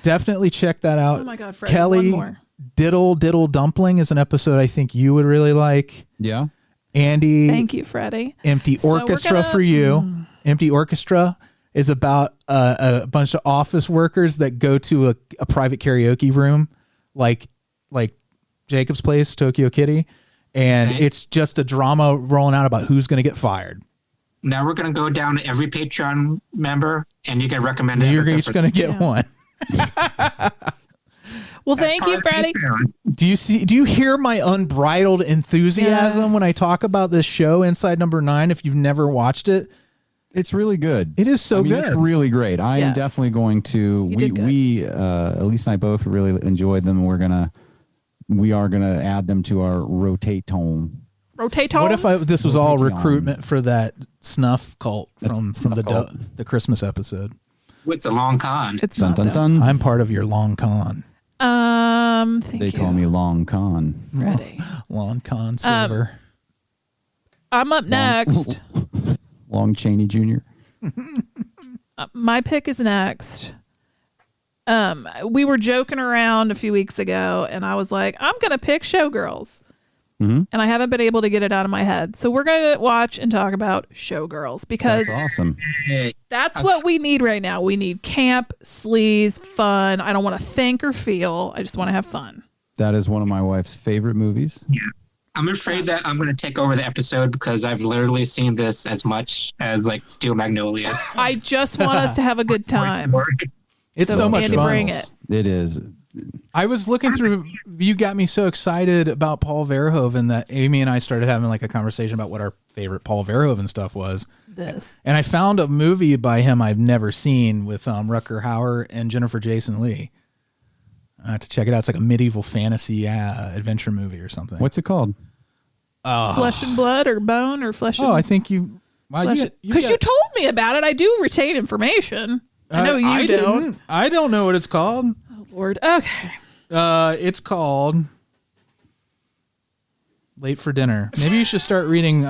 Definitely check that out. Oh my God, Freddie, Kelley, one more. Diddle Dumpling is an episode I think you would really like. Yeah. Andy. Thank you, Freddie. Empty Orchestra for you. Empty Orchestra is about a bunch of office workers that go to a private karaoke room, like Jacob's Place, Tokyo Kitty. And it's just a drama rolling out about who's going to get fired. Now we're going to go down to every Patreon member, and you can recommend it. You're each going to get one. Well, thank you, Freddie. Do you hear my unbridled enthusiasm when I talk about this show, Inside Number 9? If you've never watched it, it's really good. It is so good. It's really great. I am definitely going to. We Alise and I both really enjoyed them. We are gonna add them to our rotate home. Rotate home. What if this was all recruitment for that snuff cult from the Christmas episode? It's a long con. It's dun, not dun, dun. I'm part of your long con. They call me Long Con. Ready. Long Con Silver. I'm up next. Long Cheney Jr. My pick is next. We were joking around a few weeks ago, and I was like, I'm going to pick Showgirls. Mm-hmm. And I haven't been able to get it out of my head. So we're going to watch and talk about Showgirls because that's awesome. That's what we need right now. We need camp, sleaze, fun. I don't want to think or feel. I just want to have fun. That is one of my wife's favorite movies. Yeah. I'm afraid that I'm going to take over the episode because I've literally seen this as much as like Steel Magnolias. I just want us to have a good time. It's so much fun. Bring it. It is. I was looking through. You got me so excited about Paul Verhoeven that Amy and I started having like a conversation about what our favorite Paul Verhoeven stuff was. And I found a movie by him I've never seen with Rutger Hauer and Jennifer Jason Leigh. I have to check it out. It's like a medieval fantasy adventure movie or something. What's it called? Flesh and Blood or Bone or Flesh and... I think you... Because you told me about it. I do retain information. I know you don't. I don't know what it's called. Oh, Lord. Okay. It's called Late for Dinner. Maybe you should start reading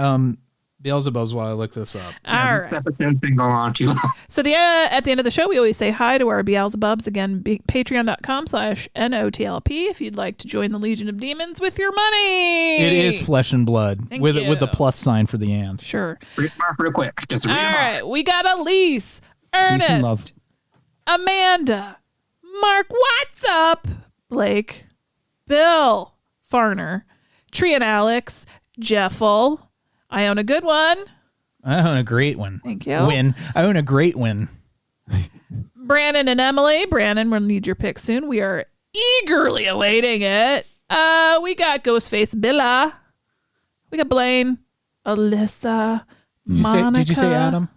Beelzebub's while I look this up. This episode's been going on too long. So at the end of the show, we always say hi to our Beelzebubs. Again, patreon.com/NOTLP if you'd like to join the Legion of Demons with your money. It is flesh and blood Thank with you. the plus sign for the and. Sure. Read them off real quick. Just read All them right. off. We got Alise, some love. Ernest, Amanda, Mark, what's up? Blake, Bill, Farner, Tree and Alex, Jeffel, Iona Goodwin. I own a great one. Thank you. Win. I own a great win. Branan and Emily. Branan, we'll need your pick soon. We are eagerly awaiting it. We got Ghostface Billa. We got Blayne, Alyssa, Monica. Did you say Adam?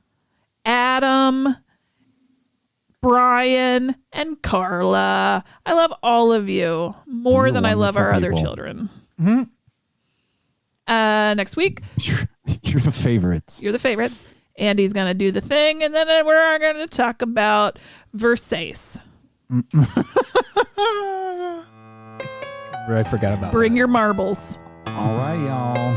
Adam, Brian, and Carla. I love all of you more You're than I love our wonderful other people. children. Mm-hmm. Next week, You're the favorites. you're the favorites. Andy's going to do the thing, and then we're going to talk about Versace. I forgot about Bring your marbles. All right, y'all.